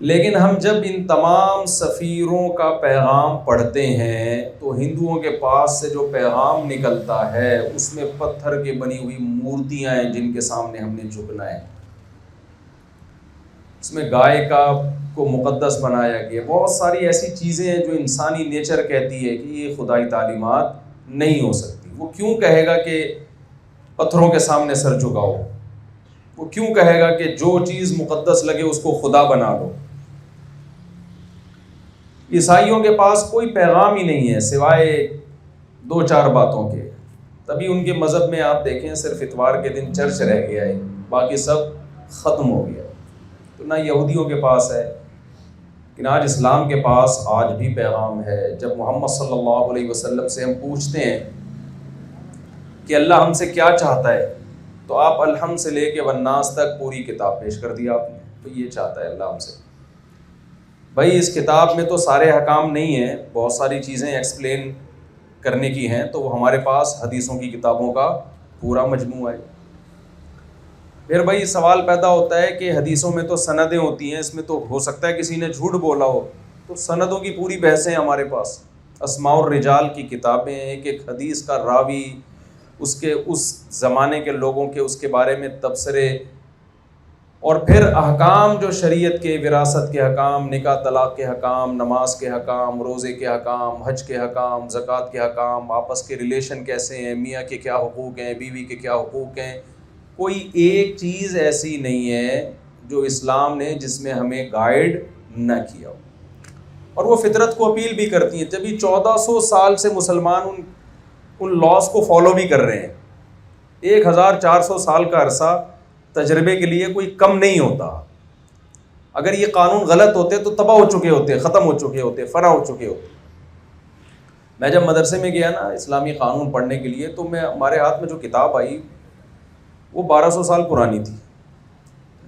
لیکن ہم جب ان تمام سفیروں کا پیغام پڑھتے ہیں تو ہندوؤں کے پاس سے جو پیغام نکلتا ہے اس میں پتھر کی بنی ہوئی مورتیاں ہیں جن کے سامنے ہم نے جھکنا ہے، اس میں گائے کا کو مقدس بنایا گیا، بہت ساری ایسی چیزیں ہیں جو انسانی نیچر کہتی ہے کہ یہ خدائی تعلیمات نہیں ہو سکتی۔ وہ کیوں کہے گا کہ پتھروں کے سامنے سر جھکاؤ؟ وہ کیوں کہے گا کہ جو چیز مقدس لگے اس کو خدا بنا لو؟ عیسائیوں کے پاس کوئی پیغام ہی نہیں ہے سوائے 2-4 باتوں کے، تبھی ان کے مذہب میں آپ دیکھیں صرف اتوار کے دن چرچ رہ گیا ہے، باقی سب ختم ہو گیا۔ تو نہ یہودیوں کے پاس ہے، لیکن آج اسلام کے پاس آج بھی پیغام ہے۔ جب محمد صلی اللہ علیہ وسلم سے ہم پوچھتے ہیں کہ اللہ ہم سے کیا چاہتا ہے، تو آپ الحمد سے لے کے والناس تک پوری کتاب پیش کر دی آپ نے۔ تو یہ چاہتا ہے اللہ ہم سے۔ بھائی اس کتاب میں تو سارے احکام نہیں ہیں، بہت ساری چیزیں ایکسپلین کرنے کی ہیں، تو وہ ہمارے پاس حدیثوں کی کتابوں کا پورا مجموعہ ہے۔ پھر بھائی سوال پیدا ہوتا ہے کہ حدیثوں میں تو سندیں ہوتی ہیں، اس میں تو ہو سکتا ہے کسی نے جھوٹ بولا ہو، تو سندوں کی پوری بحثیں ہمارے پاس، اسماء الرجال کی کتابیں، ایک ایک حدیث کا راوی، اس کے اس زمانے کے لوگوں کے اس کے بارے میں تبصرے، اور پھر احکام جو شریعت کے، وراثت کے حکام، نکاح طلاق کے حکام، نماز کے حکام، روزے کے حکام، حج کے حکام، زکوٰۃ کے حکام، آپس کے ریلیشن کیسے ہیں، میاں کے کیا حقوق ہیں، بیوی کے کیا حقوق ہیں۔ کوئی ایک چیز ایسی نہیں ہے جو اسلام نے جس میں ہمیں گائیڈ نہ کیا ہو، اور وہ فطرت کو اپیل بھی کرتی ہیں۔ جبھی 1400 سال سے مسلمان ان لاز کو فالو بھی کر رہے ہیں، 1400 سال کا عرصہ تجربے کے لیے کوئی کم نہیں ہوتا۔ اگر یہ قانون غلط ہوتے تو تباہ ہو چکے ہوتے، ختم ہو چکے ہوتے، فنا ہو چکے ہوتے۔ میں جب مدرسے میں گیا نا اسلامی قانون پڑھنے کے لیے، تو ہمارے ہاتھ میں جو کتاب آئی وہ 1200 سال پرانی تھی۔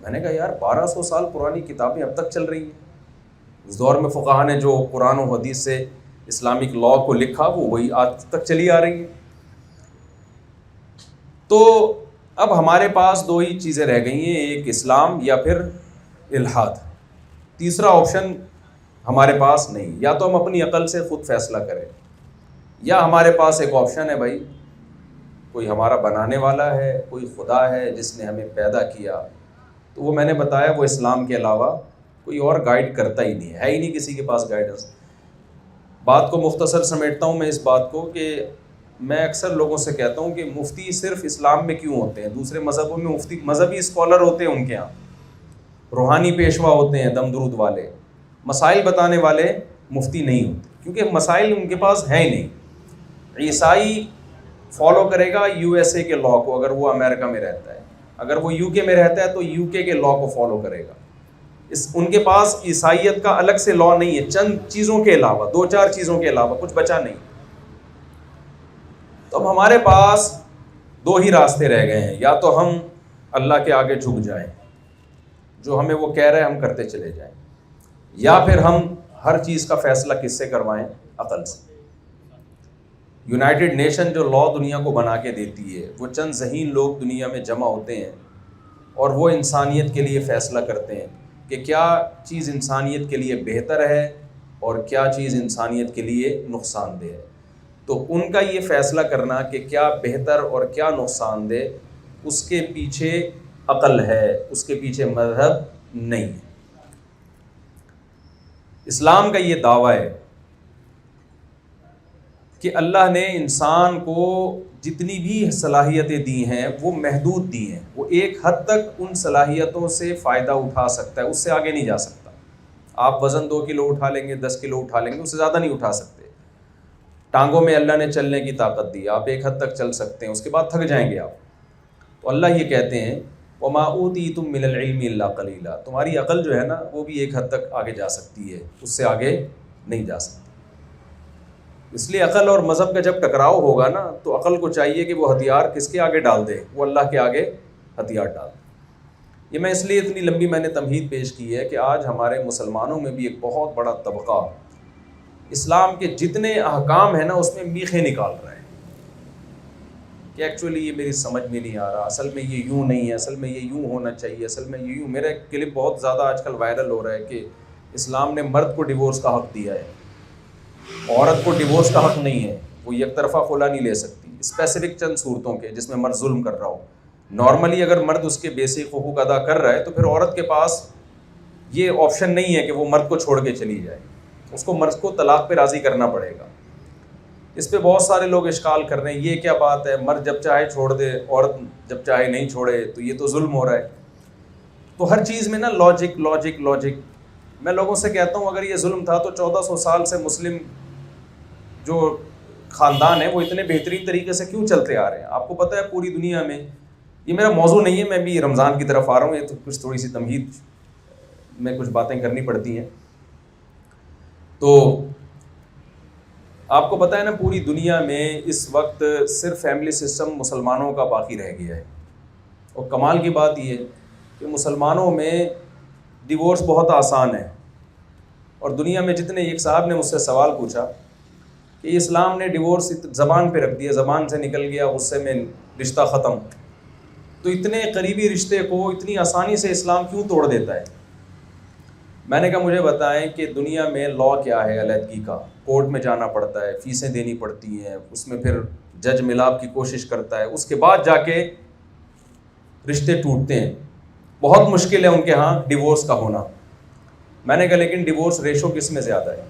میں نے کہا یار 1200 سال پرانی کتابیں اب تک چل رہی ہیں۔ اس دور میں فقہا نے جو قرآن و حدیث سے اسلامک لاء کو لکھا وہ وہی آج تک چلی آ رہی ہے۔ تو اب ہمارے پاس 2 ہی چیزیں رہ گئی ہیں، ایک اسلام یا پھر الحاد۔ تیسرا آپشن ہمارے پاس نہیں، یا تو ہم اپنی عقل سے خود فیصلہ کریں، یا ہمارے پاس ایک آپشن ہے بھائی کوئی ہمارا بنانے والا ہے، کوئی خدا ہے جس نے ہمیں پیدا کیا، تو وہ میں نے بتایا وہ اسلام کے علاوہ کوئی اور گائیڈ کرتا ہی نہیں ہے ہی نہیں کسی کے پاس گائیڈنس۔ بات کو مختصر سمیٹتا ہوں میں اس بات کو کہ میں اکثر لوگوں سے کہتا ہوں کہ مفتی صرف اسلام میں کیوں ہوتے ہیں؟ دوسرے مذہبوں میں مفتی مذہبی اسکالر ہوتے ہیں، ان کے ہاں روحانی پیشوا ہوتے ہیں، دم درود والے، مسائل بتانے والے مفتی نہیں ہوتے، کیونکہ مسائل ان کے پاس ہیں ہی نہیں۔ عیسائی فالو کرے گا USA کے لاء کو، اگر وہ امریکہ میں رہتا ہے، اگر وہ UK میں رہتا ہے تو UK کے لاء کو فالو کرے گا۔ ان کے پاس عیسائیت کا الگ سے لاء نہیں ہے، چند چیزوں کے علاوہ، 2-4 چیزوں کے علاوہ کچھ بچا نہیں۔ تو اب ہمارے پاس 2 ہی راستے رہ گئے ہیں، یا تو ہم اللہ کے آگے جھک جائیں، جو ہمیں وہ کہہ رہے ہیں ہم کرتے چلے جائیں، یا پھر ہم ہر چیز کا فیصلہ کس سے کروائیں؟ عقل سے۔ یونائٹڈ نیشن جو لاء دنیا کو بنا کے دیتی ہے، وہ چند ذہین لوگ دنیا میں جمع ہوتے ہیں اور وہ انسانیت کے لیے فیصلہ کرتے ہیں کہ کیا چیز انسانیت کے لیے بہتر ہے اور کیا چیز انسانیت کے لیے نقصان دہ ہے۔ تو ان کا یہ فیصلہ کرنا کہ کیا بہتر اور کیا نقصان دہ، اس کے پیچھے عقل ہے، اس کے پیچھے مذہب نہیں ہے۔ اسلام کا یہ دعویٰ ہے کہ اللہ نے انسان کو جتنی بھی صلاحیتیں دی ہیں وہ محدود دی ہیں، وہ ایک حد تک ان صلاحیتوں سے فائدہ اٹھا سکتا ہے، اس سے آگے نہیں جا سکتا۔ آپ وزن 2 کلو اٹھا لیں گے، 10 کلو اٹھا لیں گے، اس سے زیادہ نہیں اٹھا سکتے۔ ٹانگوں میں اللہ نے چلنے کی طاقت دی، آپ ایک حد تک چل سکتے ہیں، اس کے بعد تھک جائیں گے آپ۔ تو اللہ یہ کہتے ہیں وَمَا أُوتِيتُم مِّنَ الْعِلْمِ إِلَّا قَلِيلًا، تمہاری عقل جو ہے نا وہ بھی ایک حد تک آگے جا سکتی ہے، اس سے آگے نہیں جا سکتی۔ اس لیے عقل اور مذہب کا جب ٹکراؤ ہوگا نا تو عقل کو چاہیے کہ وہ ہتھیار کس کے آگے ڈال دے؟ وہ اللہ کے آگے ہتھیار ڈال دے۔ یہ میں اس لیے اتنی لمبی میں نے تمہید پیش کی ہے کہ آج ہمارے مسلمانوں میں بھی ایک بہت بڑا طبقہ اسلام کے جتنے احکام ہیں نا اس میں میخیں نکال رہا ہے کہ ایکچولی یہ میری سمجھ میں نہیں آ رہا، اصل میں یہ یوں نہیں ہے، اصل میں یہ یوں ہونا چاہیے، اصل میں یہ یوں۔ میرا ایک کلپ بہت زیادہ آج کل وائرل ہو رہا ہے کہ اسلام نے مرد کو ڈیورس کا حق دیا ہے, عورت کو ڈیورس کا حق نہیں ہے, وہ یک طرفہ خلا نہیں لے سکتی اسپیسیفک چند صورتوں کے جس میں مرد ظلم کر رہا ہو. نارملی اگر مرد اس کے بیسک حقوق ادا کر رہا ہے تو پھر عورت کے پاس یہ آپشن نہیں ہے کہ وہ مرد کو چھوڑ کے چلی جائے, اس کو مرد کو طلاق پہ راضی کرنا پڑے گا. اس پہ بہت سارے لوگ اشکال کر رہے ہیں, یہ کیا بات ہے, مرد جب چاہے چھوڑ دے, عورت جب چاہے نہیں چھوڑے, تو یہ تو ظلم ہو رہا ہے. تو ہر چیز میں نا لاجک لاجک لاجک. میں لوگوں سے کہتا ہوں اگر یہ ظلم تھا تو 1400 سال سے مسلم جو خاندان ہے وہ اتنے بہترین طریقے سے کیوں چلتے آ رہے ہیں. آپ کو پتہ ہے پوری دنیا میں, یہ میرا موضوع نہیں ہے, میں بھی رمضان کی طرف آ رہا ہوں, یہ تو کچھ تھوڑی سی تمہید میں کچھ باتیں کرنی پڑتی ہیں. تو آپ کو پتہ ہے نا پوری دنیا میں اس وقت صرف فیملی سسٹم مسلمانوں کا باقی رہ گیا ہے. اور کمال کی بات یہ ہے کہ مسلمانوں میں ڈیورس بہت آسان ہے. اور دنیا میں جتنے, ایک صاحب نے مجھ سے سوال پوچھا کہ اسلام نے ڈیورس زبان پہ رکھ دیا, زبان سے نکل گیا, غصے میں رشتہ ختم, تو اتنے قریبی رشتے کو اتنی آسانی سے اسلام کیوں توڑ دیتا ہے؟ میں نے کہا مجھے بتائیں کہ دنیا میں لا کیا ہے علیحدگی کا. کورٹ میں جانا پڑتا ہے, فیسیں دینی پڑتی ہیں, اس میں پھر جج ملاپ کی کوشش کرتا ہے, اس کے بعد جا کے رشتے ٹوٹتے ہیں. بہت مشکل ہے ان کے ہاں ڈیورس کا ہونا. میں نے کہا لیکن ڈیورس ریشو کس میں زیادہ ہے؟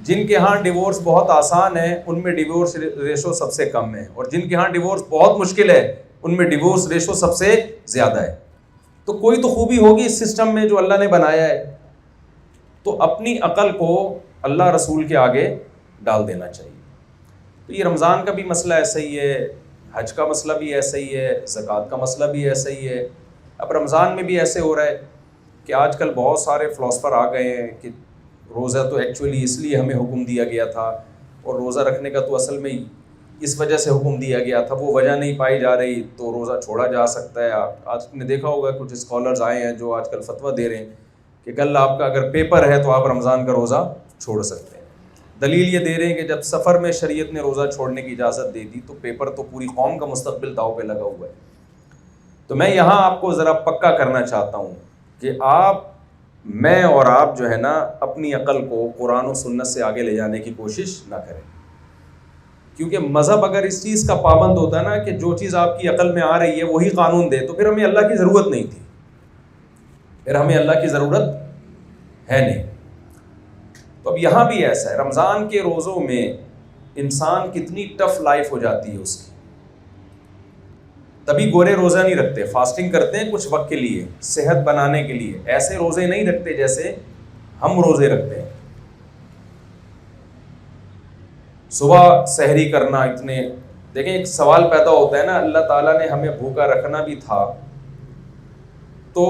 جن کے ہاں ڈیورس بہت آسان ہے ان میں ڈیورس ریشو سب سے کم ہے, اور جن کے ہاں ڈیورس بہت مشکل ہے ان میں ڈیورس ریشو سب سے زیادہ ہے. تو کوئی تو خوبی ہوگی اس سسٹم میں جو اللہ نے بنایا ہے. تو اپنی عقل کو اللہ رسول کے آگے ڈال دینا چاہیے. تو یہ رمضان کا بھی مسئلہ ایسا ہی ہے, حج کا مسئلہ بھی ایسا ہی ہے, زکوٰۃ کا مسئلہ بھی ایسا ہی ہے. اب رمضان میں بھی ایسے ہو رہا ہے کہ آج کل بہت سارے فلاسفر آ گئے ہیں کہ روزہ تو ایکچولی اس لیے ہمیں حکم دیا گیا تھا, اور روزہ رکھنے کا تو اصل میں اس وجہ سے حکم دیا گیا تھا, وہ وجہ نہیں پائی جا رہی, تو روزہ چھوڑا جا سکتا ہے. آج نے دیکھا ہوگا کچھ اسکالرز آئے ہیں جو آج کل فتویٰ دے رہے ہیں کہ کل آپ کا اگر پیپر ہے تو آپ رمضان کا روزہ چھوڑ سکتے ہیں. دلیل یہ دے رہے ہیں کہ جب سفر میں شریعت نے روزہ چھوڑنے کی اجازت دے دی تو پیپر تو پوری قوم کا مستقبل داؤ پہ لگا ہوا ہے. تو میں یہاں آپ کو ذرا پکا کرنا چاہتا ہوں کہ میں اور آپ جو ہے نا اپنی عقل کو قرآن و سنت سے آگے لے جانے کی کوشش نہ کریں. کیونکہ مذہب اگر اس چیز کا پابند ہوتا ہے نا کہ جو چیز آپ کی عقل میں آ رہی ہے وہی قانون دے, تو پھر ہمیں اللہ کی ضرورت نہیں تھی, پھر ہمیں اللہ کی ضرورت ہے نہیں. تو اب یہاں بھی ایسا ہے, رمضان کے روزوں میں انسان کتنی ٹف لائف ہو جاتی ہے اس کی. تبھی گورے روزہ نہیں رکھتے, فاسٹنگ کرتے ہیں کچھ وقت کے لیے صحت بنانے کے لیے. ایسے روزے نہیں رکھتے جیسے ہم روزے رکھتے ہیں. صبح سحری کرنا, اتنے دیکھیں ایک سوال پیدا ہوتا ہے نا, اللہ تعالیٰ نے ہمیں بھوکا رکھنا بھی تھا تو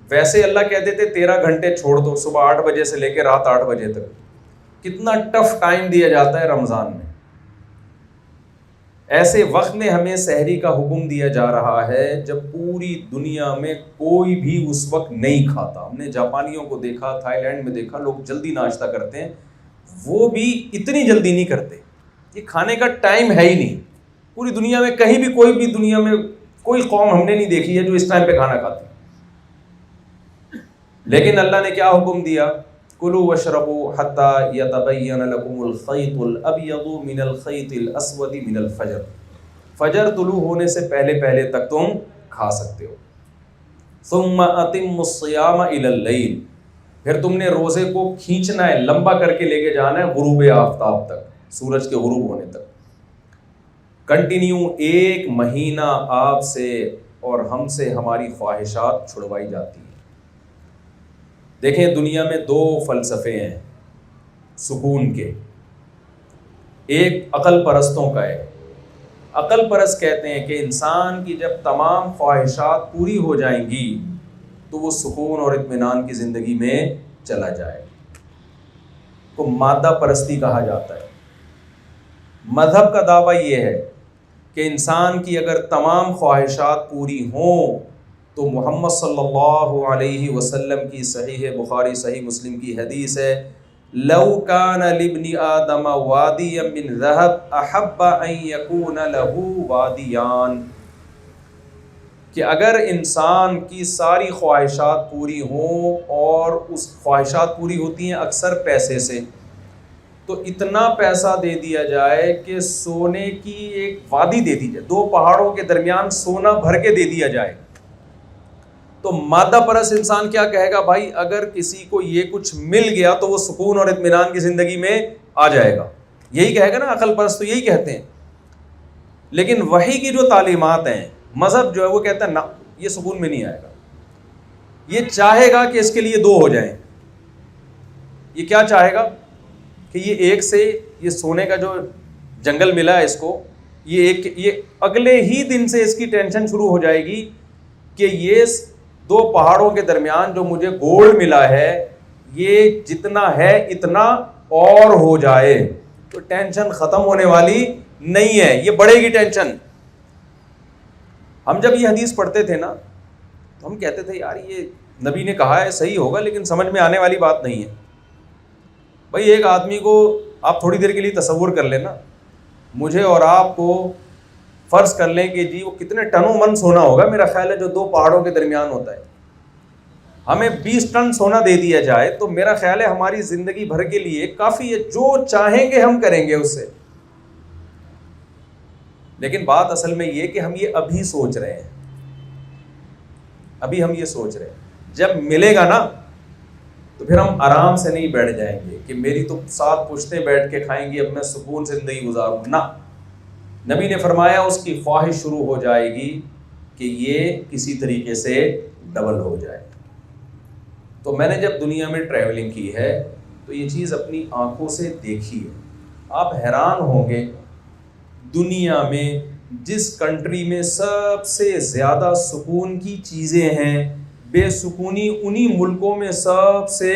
ویسے اللہ کہتے تھے 13 گھنٹے چھوڑ دو, صبح 8 بجے سے لے کے رات 8 بجے تک. کتنا ٹف ٹائم دیا جاتا ہے رمضان میں. ایسے وقت میں ہمیں سحری کا حکم دیا جا رہا ہے جب پوری دنیا میں کوئی بھی اس وقت نہیں کھاتا. ہم نے جاپانیوں کو دیکھا, تھائی لینڈ میں دیکھا, لوگ جلدی ناشتہ کرتے ہیں, وہ بھی اتنی جلدی نہیں کرتے. یہ کھانے کا ٹائم ہے ہی نہیں. پوری دنیا میں کہیں بھی کوئی بھی دنیا میں کوئی قوم ہم نے نہیں دیکھی ہے جو اس ٹائم پہ کھانا کھاتی. لیکن اللہ نے کیا حکم دیا, کلوا واشربوا حتی یتبین لکم الخیط الابیض من الخیط الاسود من الفجر. فجر طلوع ہونے سے پہلے تک تم کھا سکتے ہو. ثم اتموا الصیام الی اللیل. پھر تم نے روزے کو کھینچنا ہے, لمبا کر کے لے کے جانا ہے غروب آفتاب تک, سورج کے غروب ہونے تک. کنٹینیو 1 مہینہ آپ سے اور ہم سے ہماری خواہشات چھڑوائی جاتی ہیں. دیکھیں دنیا میں 2 فلسفے ہیں سکون کے. ایک عقل پرستوں کا ہے. عقل پرست کہتے ہیں کہ انسان کی جب تمام خواہشات پوری ہو جائیں گی تو وہ سکون اور اطمینان کی زندگی میں چلا جائے. کو مادہ پرستی کہا جاتا ہے. مذہب کا دعویٰ یہ ہے کہ انسان کی اگر تمام خواہشات پوری ہوں تو محمد صلی اللہ علیہ وسلم کی صحیح بخاری صحیح مسلم کی حدیث ہے, لو کان لابن آدم وادی من ذهب احب ان یکون له وادیان. کہ اگر انسان کی ساری خواہشات پوری ہوں، اور اس خواہشات پوری ہوتی ہیں اکثر پیسے سے، تو اتنا پیسہ دے دیا جائے کہ سونے کی ایک وادی دے دی جائے، 2 پہاڑوں کے درمیان سونا بھر کے دے دیا جائے، تو مادہ پرست انسان کیا کہے گا؟ بھائی اگر کسی کو یہ کچھ مل گیا تو وہ سکون اور اطمینان کی زندگی میں آ جائے گا، یہی کہے گا نا، عقل پرست تو یہی کہتے ہیں۔ لیکن وحی کی جو تعلیمات ہیں، مذہب جو ہے وہ کہتا ہے نہ، یہ سکون میں نہیں آئے گا، یہ چاہے گا کہ اس کے لیے 2 ہو جائیں۔ یہ کیا چاہے گا کہ یہ ایک سے یہ سونے کا جو جنگل ملا ہے اس کو، یہ اگلے ہی دن سے اس کی ٹینشن شروع ہو جائے گی کہ یہ 2 پہاڑوں کے درمیان جو مجھے گولڈ ملا ہے، یہ جتنا ہے اتنا اور ہو جائے، تو ٹینشن ختم ہونے والی نہیں ہے، یہ بڑھے گی ٹینشن۔ ہم جب یہ حدیث پڑھتے تھے نا تو ہم کہتے تھے یار یہ نبی نے کہا ہے صحیح ہوگا، لیکن سمجھ میں آنے والی بات نہیں ہے۔ بھائی ایک آدمی کو آپ تھوڑی دیر کے لیے تصور کر لینا، مجھے اور آپ کو فرض کر لیں کہ جی وہ کتنے ٹنوں من سونا ہوگا، میرا خیال ہے جو 2 پہاڑوں کے درمیان ہوتا ہے، ہمیں 20 ٹن سونا دے دیا جائے تو میرا خیال ہے ہماری زندگی بھر کے لیے کافی ہے، جو چاہیں گے ہم کریں گے اس سے۔ لیکن بات اصل میں یہ کہ ہم یہ ابھی سوچ رہے ہیں، ابھی ہم یہ سوچ رہے ہیں، جب ملے گا نا تو پھر ہم آرام سے نہیں بیٹھ جائیں گے کہ میری تو 7 پشتیں بیٹھ کے کھائیں گی، اب میں سکون سے زندگی گزاروں نہ۔ نبی نے فرمایا اس کی خواہش شروع ہو جائے گی کہ یہ کسی طریقے سے ڈبل ہو جائے۔ تو میں نے جب دنیا میں ٹریولنگ کی ہے تو یہ چیز اپنی آنکھوں سے دیکھی ہے، آپ حیران ہوں گے دنیا میں جس کنٹری میں سب سے زیادہ سکون کی چیزیں ہیں، بے سکونی انہی ملکوں میں سب سے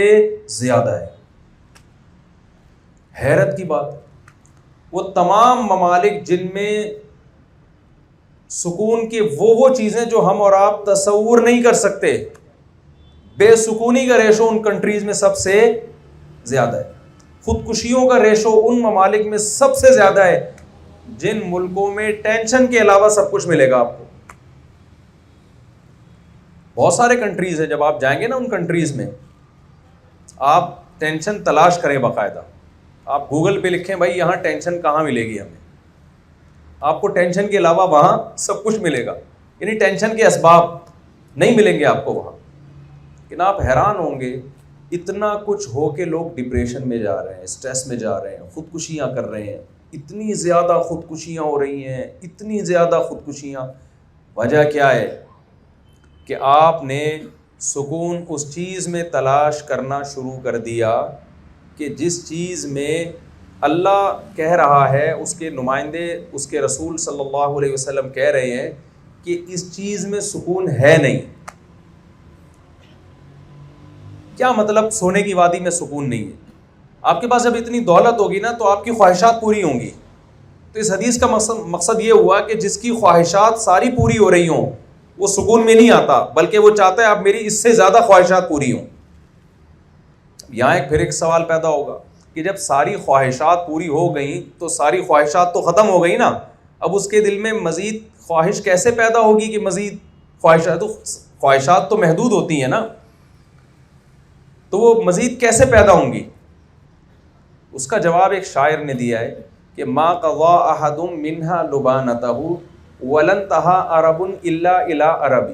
زیادہ ہے۔ حیرت کی بات، وہ تمام ممالک جن میں سکون کے وہ چیزیں جو ہم اور آپ تصور نہیں کر سکتے، بے سکونی کا ریشو ان کنٹریز میں سب سے زیادہ ہے، خودکشیوں کا ریشو ان ممالک میں سب سے زیادہ ہے جن ملکوں میں ٹینشن کے علاوہ سب کچھ ملے گا آپ کو۔ بہت سارے کنٹریز ہیں، جب آپ جائیں گے نا ان کنٹریز میں، آپ ٹینشن تلاش کریں باقاعدہ، آپ گوگل پہ لکھیں بھائی یہاں ٹینشن کہاں ملے گی ہمیں، آپ کو ٹینشن کے علاوہ وہاں سب کچھ ملے گا، یعنی ٹینشن کے اسباب نہیں ملیں گے آپ کو وہاں۔ لیکن آپ حیران ہوں گے اتنا کچھ ہو کے لوگ ڈپریشن میں جا رہے ہیں، اسٹریس میں جا رہے ہیں، خودکشیاں کر رہے ہیں، اتنی زیادہ خودکشیاں ہو رہی ہیں، اتنی زیادہ خودکشیاں۔ وجہ کیا ہے کہ آپ نے سکون اس چیز میں تلاش کرنا شروع کر دیا کہ جس چیز میں اللہ کہہ رہا ہے، اس کے نمائندے اس کے رسول صلی اللہ علیہ وسلم کہہ رہے ہیں کہ اس چیز میں سکون ہے نہیں۔ کیا مطلب سونے کی وادی میں سکون نہیں ہے؟ آپ کے پاس جب اتنی دولت ہوگی نا تو آپ کی خواہشات پوری ہوں گی۔ تو اس حدیث کا مقصد یہ ہوا کہ جس کی خواہشات ساری پوری ہو رہی ہوں وہ سکون میں نہیں آتا، بلکہ وہ چاہتا ہے اب میری اس سے زیادہ خواہشات پوری ہوں۔ یہاں پھر ایک سوال پیدا ہوگا کہ جب ساری خواہشات پوری ہو گئیں تو ساری خواہشات تو ختم ہو گئی نا، اب اس کے دل میں مزید خواہش کیسے پیدا ہوگی کہ مزید خواہشات تو محدود ہوتی ہیں نا، تو وہ مزید کیسے پیدا ہوں گی؟ اس کا جواب ایک شاعر نے دیا ہے کہ ما قضا احد منها لبانته ولن تہا عرب الا الى عربی۔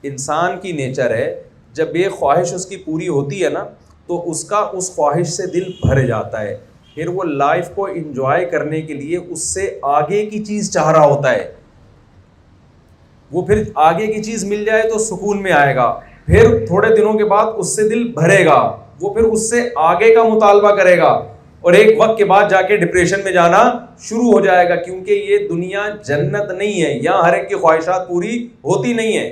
انسان کی نیچر ہے جب ایک خواہش اس کی پوری ہوتی ہے نا تو اس کا اس خواہش سے دل بھر جاتا ہے، پھر وہ لائف کو انجوائے کرنے کے لیے اس سے آگے کی چیز چاہ رہا ہوتا ہے، وہ پھر آگے کی چیز مل جائے تو سکون میں آئے گا، پھر تھوڑے دنوں کے بعد اس سے دل بھرے گا، وہ پھر اس سے آگے کا مطالبہ کرے گا، اور ایک وقت کے بعد جا کے ڈپریشن میں جانا شروع ہو جائے گا، کیونکہ یہ دنیا جنت نہیں ہے، یہاں ہر ایک کی خواہشات پوری ہوتی نہیں ہیں۔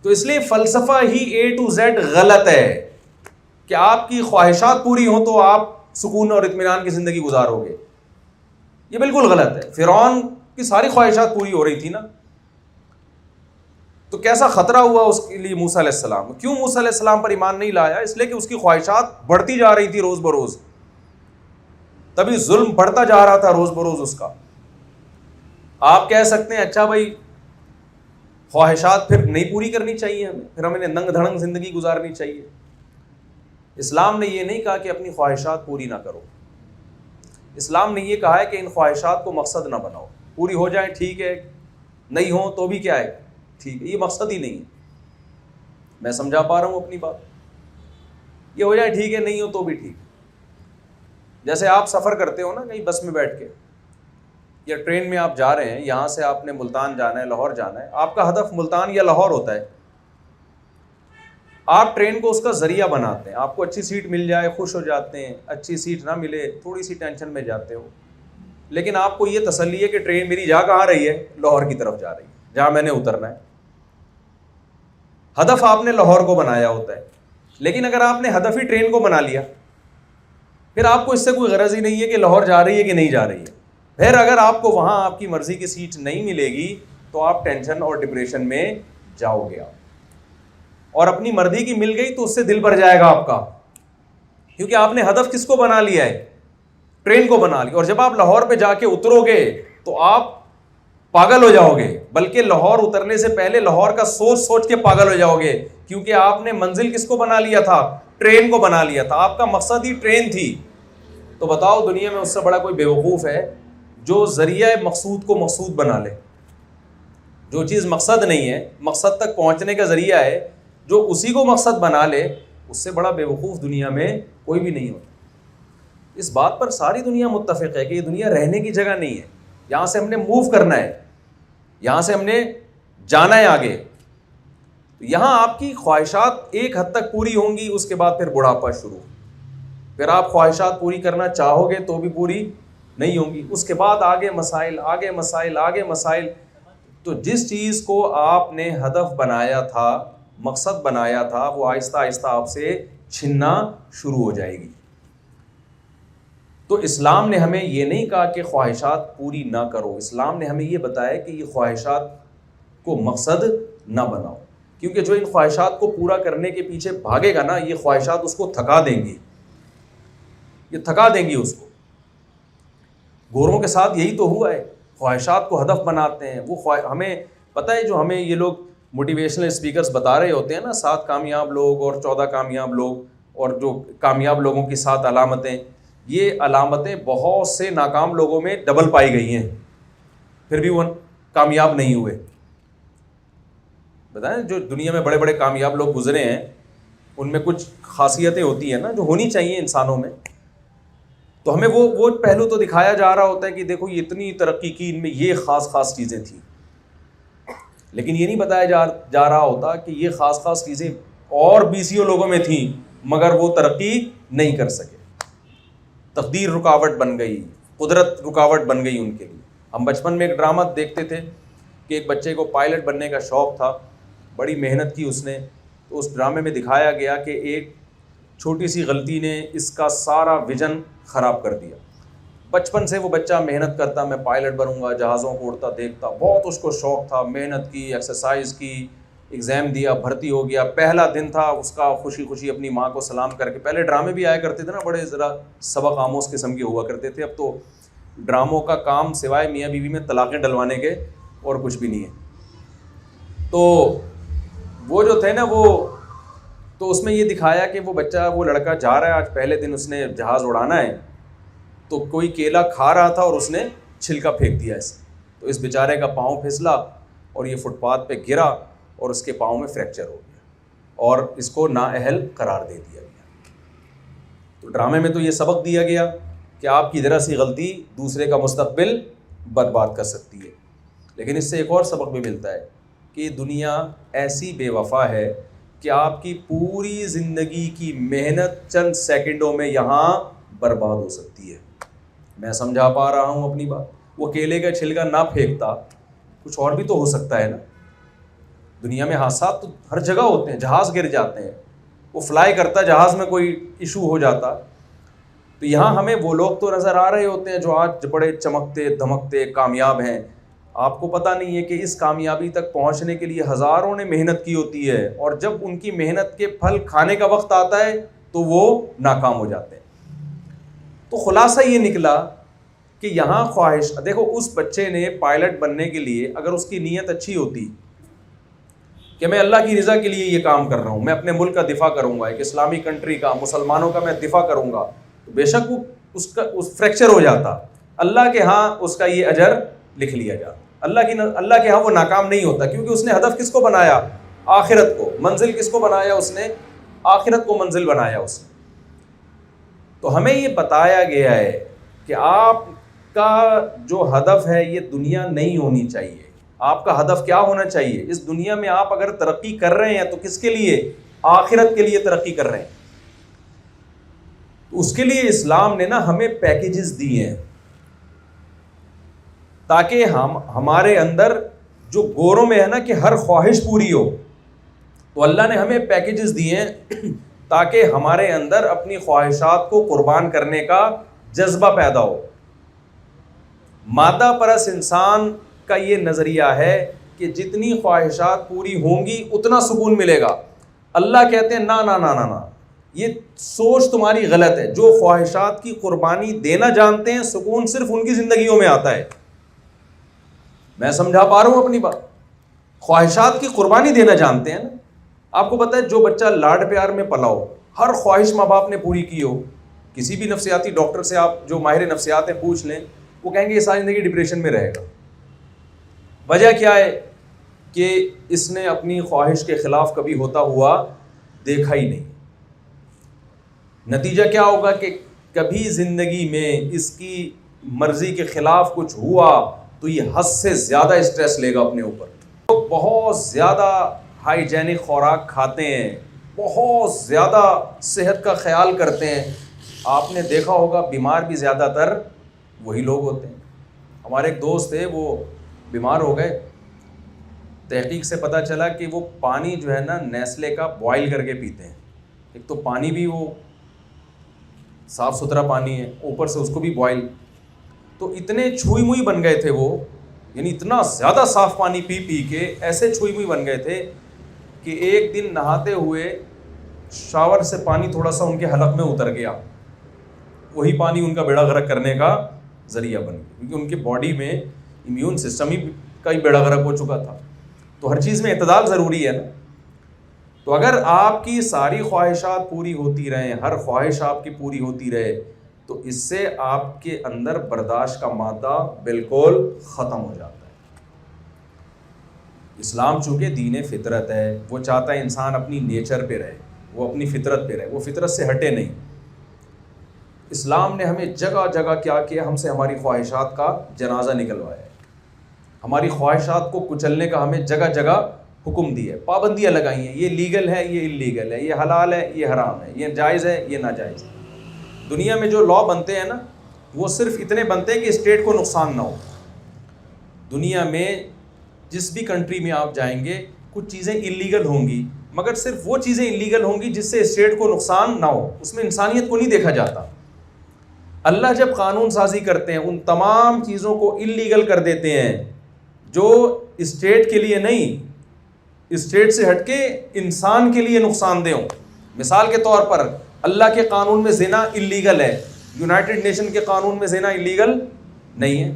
تو اس لیے فلسفہ ہی A to Z غلط ہے کہ آپ کی خواہشات پوری ہوں تو آپ سکون اور اطمینان کی زندگی گزارو گے، یہ بالکل غلط ہے۔ فرعون کی ساری خواہشات پوری ہو رہی تھی نا، تو کیسا خطرہ ہوا اس کے لیے موسیٰ علیہ السلام۔ کیوں موسیٰ علیہ السلام پر ایمان نہیں لایا؟ اس لیے کہ اس کی خواہشات بڑھتی جا رہی تھی روز بروز، تبھی ظلم بڑھتا جا رہا تھا روز بروز اس کا۔ آپ کہہ سکتے ہیں اچھا بھائی خواہشات پھر نہیں پوری کرنی چاہیے ہمیں، پھر ہمیں ننگ دھڑنگ زندگی گزارنی چاہیے. اسلام نے یہ نہیں کہا کہ اپنی خواہشات پوری نہ کرو. اسلام نے یہ کہا ہے کہ ان خواہشات کو مقصد نہ بناؤ. پوری ہو جائیں ٹھیک ہے، نہیں ہو تو بھی کیا ہے ٹھیک ہے، یہ مقصد ہی نہیں ہے. میں سمجھا پا رہا ہوں اپنی بات؟ یہ ہو جائے ٹھیک ہے، نہیں ہو تو بھی ٹھیک ہے. جیسے آپ سفر کرتے ہو نا کہیں بس میں بیٹھ کے یا ٹرین میں آپ جا رہے ہیں، یہاں سے آپ نے ملتان جانا ہے، لاہور جانا ہے، آپ کا ہدف ملتان یا لاہور ہوتا ہے. آپ ٹرین کو اس کا ذریعہ بناتے ہیں. آپ کو اچھی سیٹ مل جائے خوش ہو جاتے ہیں، اچھی سیٹ نہ ملے تھوڑی سی ٹینشن میں جاتے ہو، لیکن آپ کو یہ تسلی ہے کہ ٹرین میری جا کہاں رہی ہے، لاہور کی طرف جا رہی ہے جہاں میں نے اترنا ہے. ہدف آپ نے لاہور کو بنایا ہوتا ہے. لیکن اگر آپ نے ہدف ہی ٹرین کو بنا لیا، پھر آپ کو اس سے کوئی غرض ہی نہیں ہے کہ لاہور جا رہی ہے کہ نہیں جا رہی ہے. پھر اگر آپ کو وہاں آپ کی مرضی کی سیٹ نہیں ملے گی تو آپ ٹینشن اور ڈپریشن میں جاؤ گے. اور اپنی مرضی کی مل گئی تو اس سے دل بھر جائے گا آپ کا، کیونکہ آپ نے ہدف کس کو بنا لیا ہے، ٹرین کو بنا لیا. اور جب آپ لاہور پہ جا کے اترو گے تو آپ پاگل ہو جاؤ گے، بلکہ لاہور اترنے سے پہلے لاہور کا سوچ سوچ کے پاگل ہو جاؤ گے، کیونکہ آپ نے منزل کس کو بنا لیا تھا، ٹرین کو بنا لیا تھا. آپ کا مقصد ہی ٹرین تھی. تو بتاؤ دنیا میں اس سے بڑا کوئی بیوقوف ہے جو ذریعہ مقصود کو مقصود بنا لے؟ جو چیز مقصد نہیں ہے، مقصد تک پہنچنے کا ذریعہ ہے، جو اسی کو مقصد بنا لے، اس سے بڑا بیوقوف دنیا میں کوئی بھی نہیں ہوتا. اس بات پر ساری دنیا متفق ہے کہ یہ دنیا رہنے کی جگہ نہیں ہے. یہاں سے ہم نے موو کرنا ہے، یہاں سے ہم نے جانا ہے آگے. یہاں آپ کی خواہشات ایک حد تک پوری ہوں گی، اس کے بعد پھر بڑھاپا شروع. پھر آپ خواہشات پوری کرنا چاہو گے تو بھی پوری نہیں ہوں گی. اس کے بعد آگے مسائل، آگے مسائل، آگے مسائل. تو جس چیز کو آپ نے ہدف بنایا تھا، مقصد بنایا تھا، وہ آہستہ آہستہ آپ سے چھننا شروع ہو جائے گی. تو اسلام نے ہمیں یہ نہیں کہا کہ خواہشات پوری نہ کرو. اسلام نے ہمیں یہ بتایا کہ یہ خواہشات کو مقصد نہ بناؤ، کیونکہ جو ان خواہشات کو پورا کرنے کے پیچھے بھاگے گا نا، یہ خواہشات اس کو تھکا دیں گی، یہ تھکا دیں گی اس کو. گوروں کے ساتھ یہی تو ہوا ہے. خواہشات کو ہدف بناتے ہیں. وہ ہمیں پتہ ہے جو ہمیں یہ لوگ موٹیویشنل اسپیکرز بتا رہے ہوتے ہیں نا، 7 کامیاب لوگ اور 14 کامیاب لوگ، اور جو کامیاب لوگوں کی 7 علامتیں، یہ علامتیں بہت سے ناکام لوگوں میں ڈبل پائی گئی ہیں، پھر بھی وہ کامیاب نہیں ہوئے. بتائیں جو دنیا میں بڑے بڑے کامیاب لوگ گزرے ہیں، ان میں کچھ خاصیتیں ہوتی ہیں نا جو ہونی چاہیے انسانوں میں. تو ہمیں وہ پہلو تو دکھایا جا رہا ہوتا ہے کہ دیکھو یہ اتنی ترقی کی، ان میں یہ خاص چیزیں تھیں، لیکن یہ نہیں بتایا جا رہا ہوتا کہ یہ خاص چیزیں اور 20 لوگوں میں تھیں مگر وہ ترقی نہیں کر سکے. تقدیر رکاوٹ بن گئی، قدرت رکاوٹ بن گئی ان کے لیے. ہم بچپن میں ایک ڈرامہ دیکھتے تھے کہ ایک بچے کو پائلٹ بننے کا شوق تھا، بڑی محنت کی اس نے. تو اس ڈرامے میں دکھایا گیا کہ ایک چھوٹی سی غلطی نے اس کا سارا ویژن خراب کر دیا. بچپن سے وہ بچہ محنت کرتا، میں پائلٹ بنوں گا، جہازوں کو اڑتا دیکھتا، بہت اس کو شوق تھا، محنت کی، ایکسرسائز کی، ایگزام دیا، بھرتی ہو گیا. پہلا دن تھا اس کا، خوشی اپنی ماں کو سلام کر کے. پہلے ڈرامے بھی آیا کرتے تھے نا، بڑے ذرا سبق آموز قسم کے ہوا کرتے تھے. اب تو ڈراموں کا کام سوائے میاں بیوی میں طلاقیں ڈلوانے کے اور کچھ بھی نہیں ہے. تو وہ جو تھے نا، وہ تو اس میں یہ دکھایا کہ وہ بچہ، وہ لڑکا جا رہا ہے، آج پہلے دن اس نے جہاز اڑانا ہے، تو کوئی کیلا کھا رہا تھا اور اس نے چھلکا پھینک دیا اسے. تو اس بیچارے کا پاؤں پھسلا اور یہ فٹ پاتھ پہ گرا اور اس کے پاؤں میں فریکچر ہو گیا اور اس کو نااہل قرار دے دیا گیا. تو ڈرامے میں تو یہ سبق دیا گیا کہ آپ کی ذرا سی غلطی دوسرے کا مستقبل برباد کر سکتی ہے. لیکن اس سے ایک اور سبق بھی ملتا ہے کہ دنیا ایسی بے وفا ہے کہ آپ کی پوری زندگی کی محنت چند سیکنڈوں میں یہاں برباد ہو سکتی ہے. میں سمجھا پا رہا ہوں اپنی بات؟ وہ کیلے کا چھلکا نہ پھینکتا، کچھ اور بھی تو ہو سکتا ہے نا. دنیا میں حادثات تو ہر جگہ ہوتے ہیں، جہاز گر جاتے ہیں، وہ فلائی کرتا، جہاز میں کوئی ایشو ہو جاتا. تو یہاں ہمیں وہ لوگ تو نظر آ رہے ہوتے ہیں جو آج بڑے چمکتے دھمکتے کامیاب ہیں. آپ کو پتہ نہیں ہے کہ اس کامیابی تک پہنچنے کے لیے ہزاروں نے محنت کی ہوتی ہے، اور جب ان کی محنت کے پھل کھانے کا وقت آتا ہے تو وہ ناکام ہو جاتے ہیں. تو خلاصہ یہ نکلا کہ یہاں خواہش، دیکھو اس بچے نے پائلٹ بننے کے لیے اگر اس کی نیت اچھی ہوتی کہ میں اللہ کی رضا کے لیے یہ کام کر رہا ہوں، میں اپنے ملک کا دفاع کروں گا، ایک اسلامی کنٹری کا، مسلمانوں کا میں دفاع کروں گا، تو بے شک وہ اس فریکچر ہو جاتا، اللہ کے ہاں اس کا یہ اجر لکھ لیا جاتا، اللہ کے ہاں وہ ناکام نہیں ہوتا، کیونکہ اس نے ہدف کس کو بنایا؟ آخرت کو. منزل کس کو بنایا اس نے؟ آخرت کو منزل بنایا اس نے. تو ہمیں یہ بتایا گیا ہے کہ آپ کا جو ہدف ہے یہ دنیا نہیں ہونی چاہیے. آپ کا ہدف کیا ہونا چاہیے؟ اس دنیا میں آپ اگر ترقی کر رہے ہیں تو کس کے لیے؟ آخرت کے لیے ترقی کر رہے ہیں. تو اس کے لیے اسلام نے نا ہمیں پیکیجز دیے ہیں تاکہ ہمارے اندر جو گوروں میں ہے نا کہ ہر خواہش پوری ہو. تو اللہ نے ہمیں پیکیجز دیے ہیں تاکہ ہمارے اندر اپنی خواہشات کو قربان کرنے کا جذبہ پیدا ہو. مادہ پرست انسان کا یہ نظریہ ہے کہ جتنی خواہشات پوری ہوں گی اتنا سکون ملے گا. اللہ کہتے ہیں نا نا نا نا نا، یہ سوچ تمہاری غلط ہے. جو خواہشات کی قربانی دینا جانتے ہیں سکون صرف ان کی زندگیوں میں آتا ہے. میں سمجھا پا رہا ہوں اپنی بات؟ خواہشات کی قربانی دینا جانتے ہیں نا. آپ کو پتہ ہے جو بچہ لاڈ پیار میں پلا ہو، ہر خواہش ماں باپ نے پوری کی ہو، کسی بھی نفسیاتی ڈاکٹر سے آپ جو ماہر نفسیات ہیں پوچھ لیں، وہ کہیں گے یہ ساری زندگی ڈپریشن میں رہے گا. وجہ کیا ہے؟ کہ اس نے اپنی خواہش کے خلاف کبھی ہوتا ہوا دیکھا ہی نہیں. نتیجہ کیا ہوگا کہ کبھی زندگی میں اس کی مرضی کے خلاف کچھ ہوا تو یہ حد سے زیادہ اسٹریس لے گا اپنے اوپر. لوگ بہت زیادہ ہائیجینک خوراک کھاتے ہیں، بہت زیادہ صحت کا خیال کرتے ہیں. آپ نے دیکھا ہوگا بیمار بھی زیادہ تر وہی لوگ ہوتے ہیں. ہمارے ایک دوست تھے، وہ بیمار ہو گئے. تحقیق سے پتہ چلا کہ وہ پانی جو ہے نا نیسلے کا بوائل کر کے پیتے ہیں. ایک تو پانی بھی وہ صاف ستھرا پانی ہے، اوپر سے اس کو بھی بوائل. تو اتنے چھوئی موئی بن گئے تھے وہ، یعنی اتنا زیادہ صاف پانی پی پی کے ایسے چھوئی موئی بن گئے تھے کہ ایک دن نہاتے ہوئے شاور سے پانی تھوڑا سا ان کے حلق میں اتر گیا. وہی پانی ان کا بیڑا غرق کرنے کا ذریعہ بن گیا، کیونکہ ان کی باڈی میں امیون سسٹم ہی کا ہی بیڑا غرق ہو چکا تھا. تو ہر چیز میں اعتدال ضروری ہے نا. تو اگر آپ کی ساری خواہشات پوری ہوتی رہیں، ہر خواہش آپ کی پوری ہوتی رہے، تو اس سے آپ کے اندر برداشت کا مادہ بالکل ختم ہو جاتا ہے. اسلام چونکہ دین فطرت ہے، وہ چاہتا ہے انسان اپنی نیچر پہ رہے، وہ اپنی فطرت پہ رہے، وہ فطرت سے ہٹے نہیں. اسلام نے ہمیں جگہ جگہ کیا کیا؟ ہم سے ہماری خواہشات کا جنازہ نکلوایا ہے. ہماری خواہشات کو کچلنے کا ہمیں جگہ جگہ حکم دیا ہے، پابندیاں لگائی ہیں. یہ لیگل ہے، یہ انلیگل ہے، یہ حلال ہے، یہ حرام ہے، یہ جائز ہے، یہ ناجائز ہے. دنیا میں جو لا بنتے ہیں نا وہ صرف اتنے بنتے ہیں کہ اسٹیٹ کو نقصان نہ ہو. دنیا میں جس بھی کنٹری میں آپ جائیں گے کچھ چیزیں انلیگل ہوں گی، مگر صرف وہ چیزیں انلیگل ہوں گی جس سے اسٹیٹ کو نقصان نہ ہو. اس میں انسانیت کو نہیں دیکھا جاتا. اللہ جب قانون سازی کرتے ہیں ان تمام چیزوں کو انلیگل کر دیتے ہیں جو اسٹیٹ کے لیے نہیں، اسٹیٹ سے ہٹ کے انسان کے لیے نقصان دہ ہوں. مثال کے طور پر اللہ کے قانون میں زنا انلیگل ہے، یونائٹڈ نیشن کے قانون میں زنا انلیگل نہیں ہے.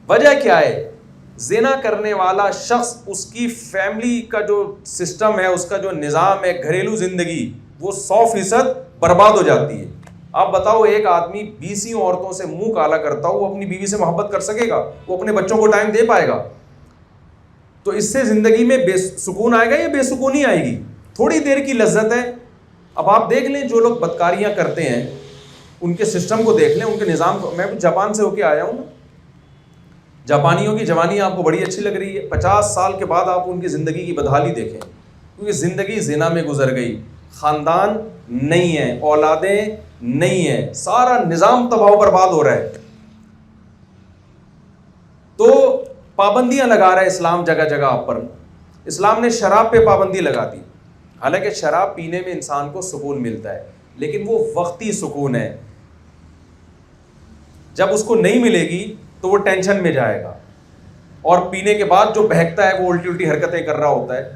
وجہ کیا ہے؟ زنا کرنے والا شخص، اس کی فیملی کا جو سسٹم ہے، اس کا جو نظام ہے، گھریلو زندگی، وہ 100% برباد ہو جاتی ہے. آپ بتاؤ ایک آدمی 20 عورتوں سے منہ کالا کرتا ہو، وہ اپنی بیوی سے محبت کر سکے گا؟ وہ اپنے بچوں کو ٹائم دے پائے گا؟ تو اس سے زندگی میں بے سکون آئے گا یا بے سکونی آئے گی؟ تھوڑی دیر کی لذت ہے. اب آپ دیکھ لیں جو لوگ بدکاریاں کرتے ہیں ان کے سسٹم کو دیکھ لیں، ان کے نظام کو. میں جاپان سے ہو کے آیا ہوں نا، جاپانیوں کی جوانی آپ کو بڑی اچھی لگ رہی ہے. 50 سال کے بعد آپ ان کی زندگی کی بدحالی دیکھیں، کیونکہ زندگی زنا میں گزر گئی، خاندان نہیں ہے، اولادیں نہیں ہیں، سارا نظام تباہ و برباد ہو رہا ہے. تو پابندیاں لگا رہا ہے اسلام جگہ جگہ آپ پر. اسلام نے شراب پہ پابندی لگا دی. حالانکہ شراب پینے میں انسان کو سکون ملتا ہے، لیکن وہ وقتی سکون ہے. جب اس کو نہیں ملے گی تو وہ ٹینشن میں جائے گا، اور پینے کے بعد جو بہکتا ہے وہ الٹی الٹی حرکتیں کر رہا ہوتا ہے.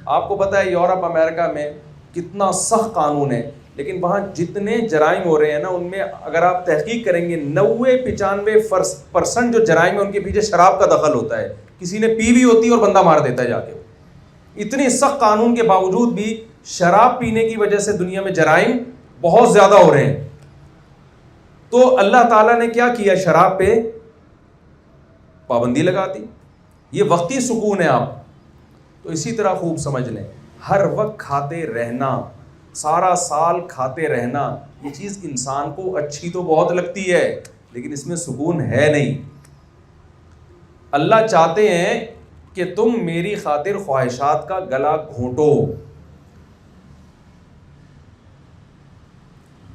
آپ کو پتہ ہے یورپ امریکہ میں کتنا سخت قانون ہے، لیکن وہاں جتنے جرائم ہو رہے ہیں نا ان میں اگر آپ تحقیق کریں گے 90-95% جو جرائم ہیں ان کے پیچھے شراب کا دخل ہوتا ہے. کسی نے پی بھی ہوتی ہے اور بندہ مار دیتا ہے جا کے. اتنی سخت قانون کے باوجود بھی شراب پینے کی وجہ سے دنیا میں جرائم بہت زیادہ ہو رہے ہیں. تو اللہ تعالیٰ نے کیا کیا؟ شراب پہ پابندی لگا دی. یہ وقتی سکون ہے آپ. تو اسی طرح خوب سمجھ لیں ہر وقت کھاتے رہنا, سارا سال کھاتے رہنا, یہ چیز انسان کو اچھی تو بہت لگتی ہے لیکن اس میں سکون ہے نہیں. اللہ چاہتے ہیں کہ تم میری خاطر خواہشات کا گلا گھونٹو.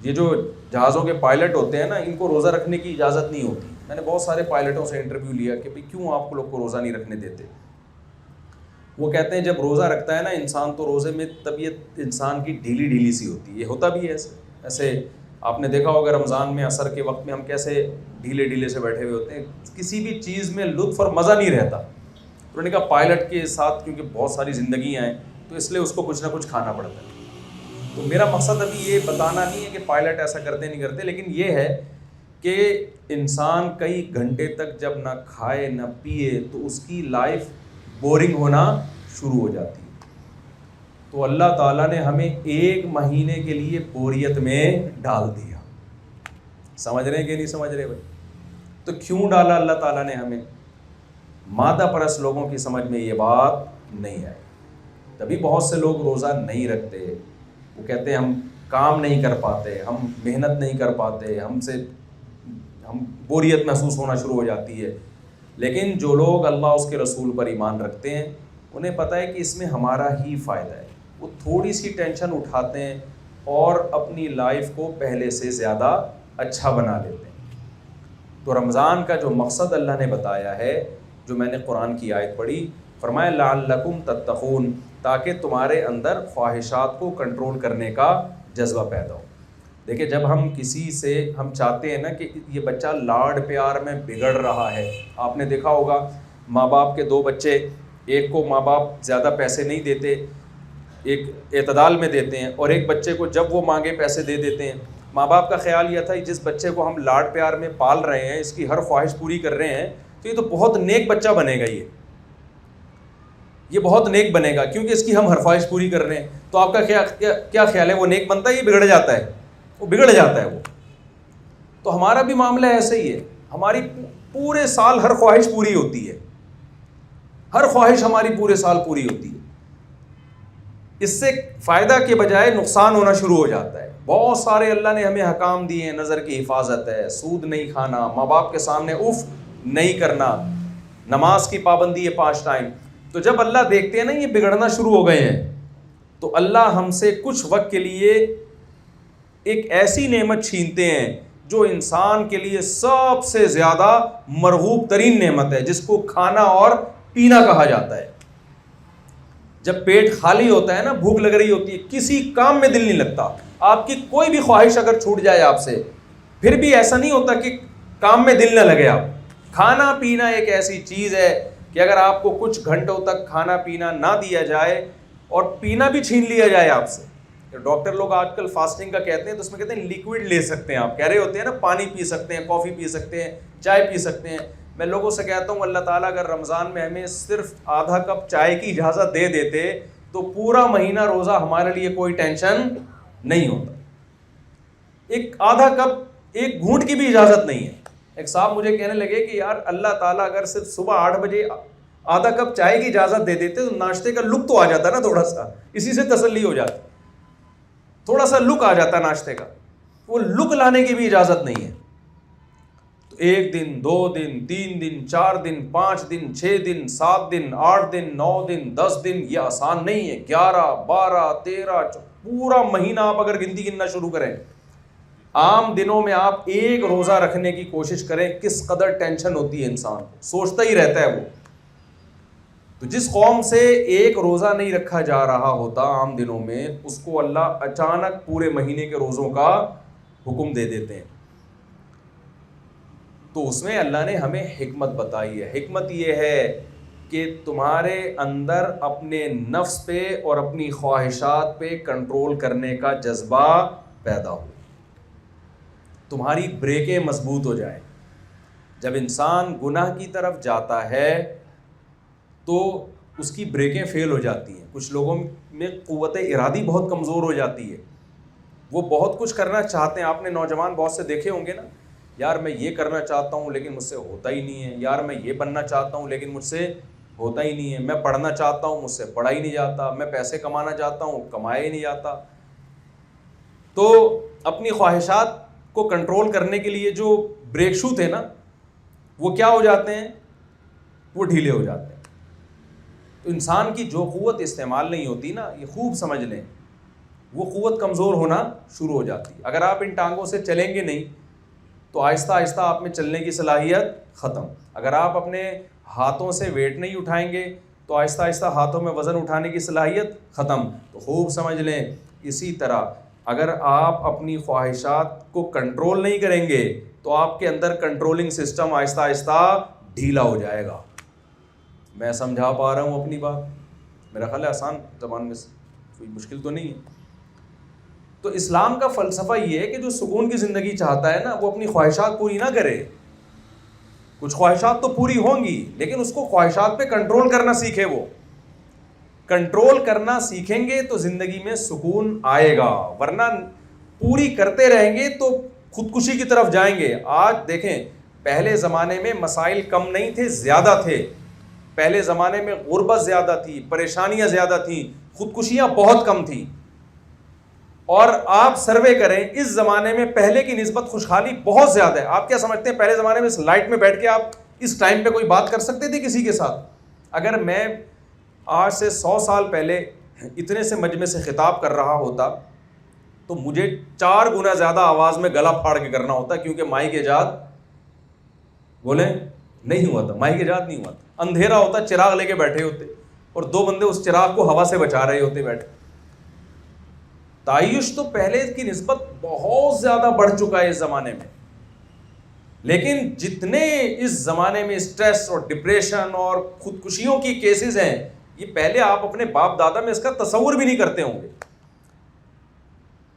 یہ جو جہازوں کے پائلٹ ہوتے ہیں نا, ان کو روزہ رکھنے کی اجازت نہیں ہوتی. میں نے بہت سارے پائلٹوں سے انٹرویو لیا کہ بھئی کیوں آپ لوگ کو روزہ نہیں رکھنے دیتے. وہ کہتے ہیں جب روزہ رکھتا ہے نا انسان تو روزے میں طبیعت انسان کی ڈھیلی ڈھیلی سی ہوتی ہے. یہ ہوتا بھی ہے ایسے آپ نے دیکھا ہوگا رمضان میں عصر کے وقت میں ہم کیسے ڈھیلے ڈھیلے سے بیٹھے ہوئے ہوتے ہیں, کسی بھی چیز میں لطف اور مزہ نہیں رہتا. تو انہوں نے کہا پائلٹ کے ساتھ کیونکہ بہت ساری زندگیاں ہیں تو اس لیے اس کو کچھ نہ کچھ کھانا پڑتا ہے. تو میرا مقصد ابھی یہ بتانا نہیں ہے کہ پائلٹ ایسا کرتے نہیں کرتے, لیکن یہ ہے کہ انسان کئی گھنٹے تک جب نہ کھائے نہ پیے تو اس کی لائف بورنگ ہونا شروع ہو جاتی ہے. تو اللہ تعالیٰ نے ہمیں 1 مہینے کے لیے بوریت میں ڈال دیا. سمجھ رہے ہیں کہ نہیں سمجھ رہے بھائی؟ تو کیوں ڈالا اللہ تعالیٰ نے ہمیں؟ مادہ پرست لوگوں کی سمجھ میں یہ بات نہیں آئی. تبھی بہت سے لوگ روزہ نہیں رکھتے. وہ کہتے ہیں ہم کام نہیں کر پاتے, ہم محنت نہیں کر پاتے, ہم بوریت محسوس ہونا شروع ہو جاتی ہے. لیکن جو لوگ اللہ اس کے رسول پر ایمان رکھتے ہیں انہیں پتہ ہے کہ اس میں ہمارا ہی فائدہ ہے. وہ تھوڑی سی ٹینشن اٹھاتے ہیں اور اپنی لائف کو پہلے سے زیادہ اچھا بنا لیتے ہیں. تو رمضان کا جو مقصد اللہ نے بتایا ہے, جو میں نے قرآن کی آیت پڑھی, فرمایا لعلکم تتقون, تاکہ تمہارے اندر خواہشات کو کنٹرول کرنے کا جذبہ پیدا ہو. دیکھیں جب ہم کسی سے ہم چاہتے ہیں نا کہ یہ بچہ لاڈ پیار میں بگڑ رہا ہے, آپ نے دیکھا ہوگا ماں باپ کے 2 بچے, ایک کو ماں باپ زیادہ پیسے نہیں دیتے, ایک اعتدال میں دیتے ہیں, اور ایک بچے کو جب وہ مانگے پیسے دے دیتے ہیں. ماں باپ کا خیال یہ تھا جس بچے کو ہم لاڈ پیار میں پال رہے ہیں, اس کی ہر خواہش پوری کر رہے ہیں, تو یہ تو بہت نیک بچہ بنے گا, یہ بہت نیک بنے گا کیونکہ اس کی ہم ہر خواہش پوری کر رہے ہیں. تو آپ کا کیا خیال ہے, وہ نیک بنتا ہے یہ بگڑ جاتا ہے؟ وہ بگڑ جاتا ہے. وہ تو ہمارا بھی معاملہ ایسے ہی ہے. ہماری پورے سال ہر خواہش پوری ہوتی ہے, ہر خواہش ہماری پورے سال پوری ہوتی ہے. اس سے فائدہ کے بجائے نقصان ہونا شروع ہو جاتا ہے. بہت سارے اللہ نے ہمیں احکام دیے ہیں, نظر کی حفاظت ہے, سود نہیں کھانا, ماں باپ کے سامنے اف نہیں کرنا, نماز کی پابندی ہے 5 ٹائم. تو جب اللہ دیکھتے ہیں نا یہ بگڑنا شروع ہو گئے ہیں, تو اللہ ہم سے کچھ وقت کے لیے ایک ایسی نعمت چھینتے ہیں جو انسان کے لیے سب سے زیادہ مرغوب ترین نعمت ہے, جس کو کھانا اور پینا کہا جاتا ہے. جب پیٹ خالی ہوتا ہے نا, بھوک لگ رہی ہوتی ہے, کسی کام میں دل نہیں لگتا. آپ کی کوئی بھی خواہش اگر چھوٹ جائے آپ سے, پھر بھی ایسا نہیں ہوتا کہ کام میں دل نہ لگے. آپ کھانا پینا ایک ایسی چیز ہے کہ اگر آپ کو کچھ گھنٹوں تک کھانا پینا نہ دیا جائے اور پینا بھی چھین لیا جائے آپ سے, ڈاکٹر لوگ آج کل فاسٹنگ کا کہتے ہیں تو اس میں کہتے ہیں لیکوڈ لے سکتے ہیں. آپ کہہ رہے ہوتے ہیں نا پانی پی سکتے ہیں, کافی پی سکتے ہیں, چائے پی سکتے ہیں. میں لوگوں سے کہتا ہوں اللہ تعالیٰ اگر رمضان میں ہمیں صرف آدھا کپ چائے کی اجازت دے دیتے تو پورا مہینہ روزہ ہمارے لیے کوئی ٹینشن نہیں ہوتا. ایک آدھا کپ, ایک گھونٹ کی بھی اجازت نہیں ہے. ایک صاحب مجھے کہنے لگے کہ یار اللہ تعالیٰ اگر صرف صبح 8 بجے آدھا کپ چائے کی اجازت دے دیتے تو ناشتے کا لک تو آ جاتا نا, تھوڑا سا اسی سے تسلی ہو جاتی, تھوڑا سا لک آ جاتا ناشتے کا. وہ لک لانے کی بھی اجازت نہیں ہے. تو 1 دن 2 دن 3 دن 4 دن 5 دن 6 دن 7 دن 8 دن 9 دن 10 دن, یہ آسان نہیں ہے. 11 12 13 پورا مہینہ آپ اگر گننا شروع کریں, عام دنوں میں آپ ایک روزہ رکھنے کی کوشش کریں, کس قدر ٹینشن ہوتی ہے انسان کو, سوچتا ہی رہتا ہے وہ. تو جس قوم سے ایک روزہ نہیں رکھا جا رہا ہوتا عام دنوں میں, اس کو اللہ اچانک پورے مہینے کے روزوں کا حکم دے دیتے ہیں. تو اس میں اللہ نے ہمیں حکمت بتائی ہے. حکمت یہ ہے کہ تمہارے اندر اپنے نفس پہ اور اپنی خواہشات پہ کنٹرول کرنے کا جذبہ پیدا ہو, تمہاری بریکیں مضبوط ہو جائیں. جب انسان گناہ کی طرف جاتا ہے تو اس کی بریکیں فیل ہو جاتی ہیں. کچھ لوگوں میں قوت ارادی بہت کمزور ہو جاتی ہے, وہ بہت کچھ کرنا چاہتے ہیں. آپ نے نوجوان بہت سے دیکھے ہوں گے نا, یار میں یہ کرنا چاہتا ہوں لیکن مجھ سے ہوتا ہی نہیں ہے, یار میں یہ بننا چاہتا ہوں لیکن مجھ سے ہوتا ہی نہیں ہے, میں پڑھنا چاہتا ہوں مجھ سے پڑھا ہی نہیں جاتا, میں پیسے کمانا چاہتا ہوں کمایا ہی نہیں جاتا. تو اپنی خواہشات کو کنٹرول کرنے کے لیے جو بریک شو تھے نا, وہ کیا ہو جاتے ہیں, وہ ڈھیلے ہو جاتے ہیں. تو انسان کی جو قوت استعمال نہیں ہوتی نا, یہ خوب سمجھ لیں, وہ قوت کمزور ہونا شروع ہو جاتی ہے. اگر آپ ان ٹانگوں سے چلیں گے نہیں تو آہستہ آہستہ آپ میں چلنے کی صلاحیت ختم. اگر آپ اپنے ہاتھوں سے ویٹ نہیں اٹھائیں گے تو آہستہ آہستہ ہاتھوں میں وزن اٹھانے کی صلاحیت ختم. تو خوب سمجھ لیں, اسی طرح اگر آپ اپنی خواہشات کو کنٹرول نہیں کریں گے تو آپ کے اندر کنٹرولنگ سسٹم آہستہ آہستہ ڈھیلا ہو جائے گا. میں سمجھا پا رہا ہوں اپنی بات؟ میرا خیال ہے آسان زبان میں کوئی مشکل تو نہیں ہے. تو اسلام کا فلسفہ یہ ہے کہ جو سکون کی زندگی چاہتا ہے نا, وہ اپنی خواہشات پوری نہ کرے. کچھ خواہشات تو پوری ہوں گی لیکن اس کو خواہشات پہ کنٹرول کرنا سیکھے. وہ کنٹرول کرنا سیکھیں گے تو زندگی میں سکون آئے گا, ورنہ پوری کرتے رہیں گے تو خودکشی کی طرف جائیں گے. آج دیکھیں, پہلے زمانے میں مسائل کم نہیں تھے, زیادہ تھے. پہلے زمانے میں غربت زیادہ تھی, پریشانیاں زیادہ تھیں, خودکشیاں بہت کم تھیں. اور آپ سروے کریں, اس زمانے میں پہلے کی نسبت خوشحالی بہت زیادہ ہے. آپ کیا سمجھتے ہیں پہلے زمانے میں اس لائٹ میں بیٹھ کے آپ اس ٹائم پہ کوئی بات کر سکتے تھے کسی کے ساتھ؟ اگر میں آج سے 100 سال پہلے اتنے سے مجمع سے خطاب کر رہا ہوتا تو مجھے 4 گنا زیادہ آواز میں گلا پھاڑ کے کرنا ہوتا, کیونکہ مائک ایجاد بولیں نہیں ہوا تھا, مائک ایجاد نہیں ہوا تھا. اندھیرا ہوتا, چراغ لے کے بیٹھے ہوتے اور 2 بندے اس چراغ کو ہوا سے بچا رہے ہوتے بیٹھے. تعیش تو پہلے کی نسبت بہت زیادہ بڑھ چکا ہے اس زمانے میں, لیکن جتنے اس زمانے میں سٹریس اور ڈپریشن اور خودکشیوں کی کیسز ہیں, یہ پہلے آپ اپنے باپ دادا میں اس کا تصور بھی نہیں کرتے ہوں گے.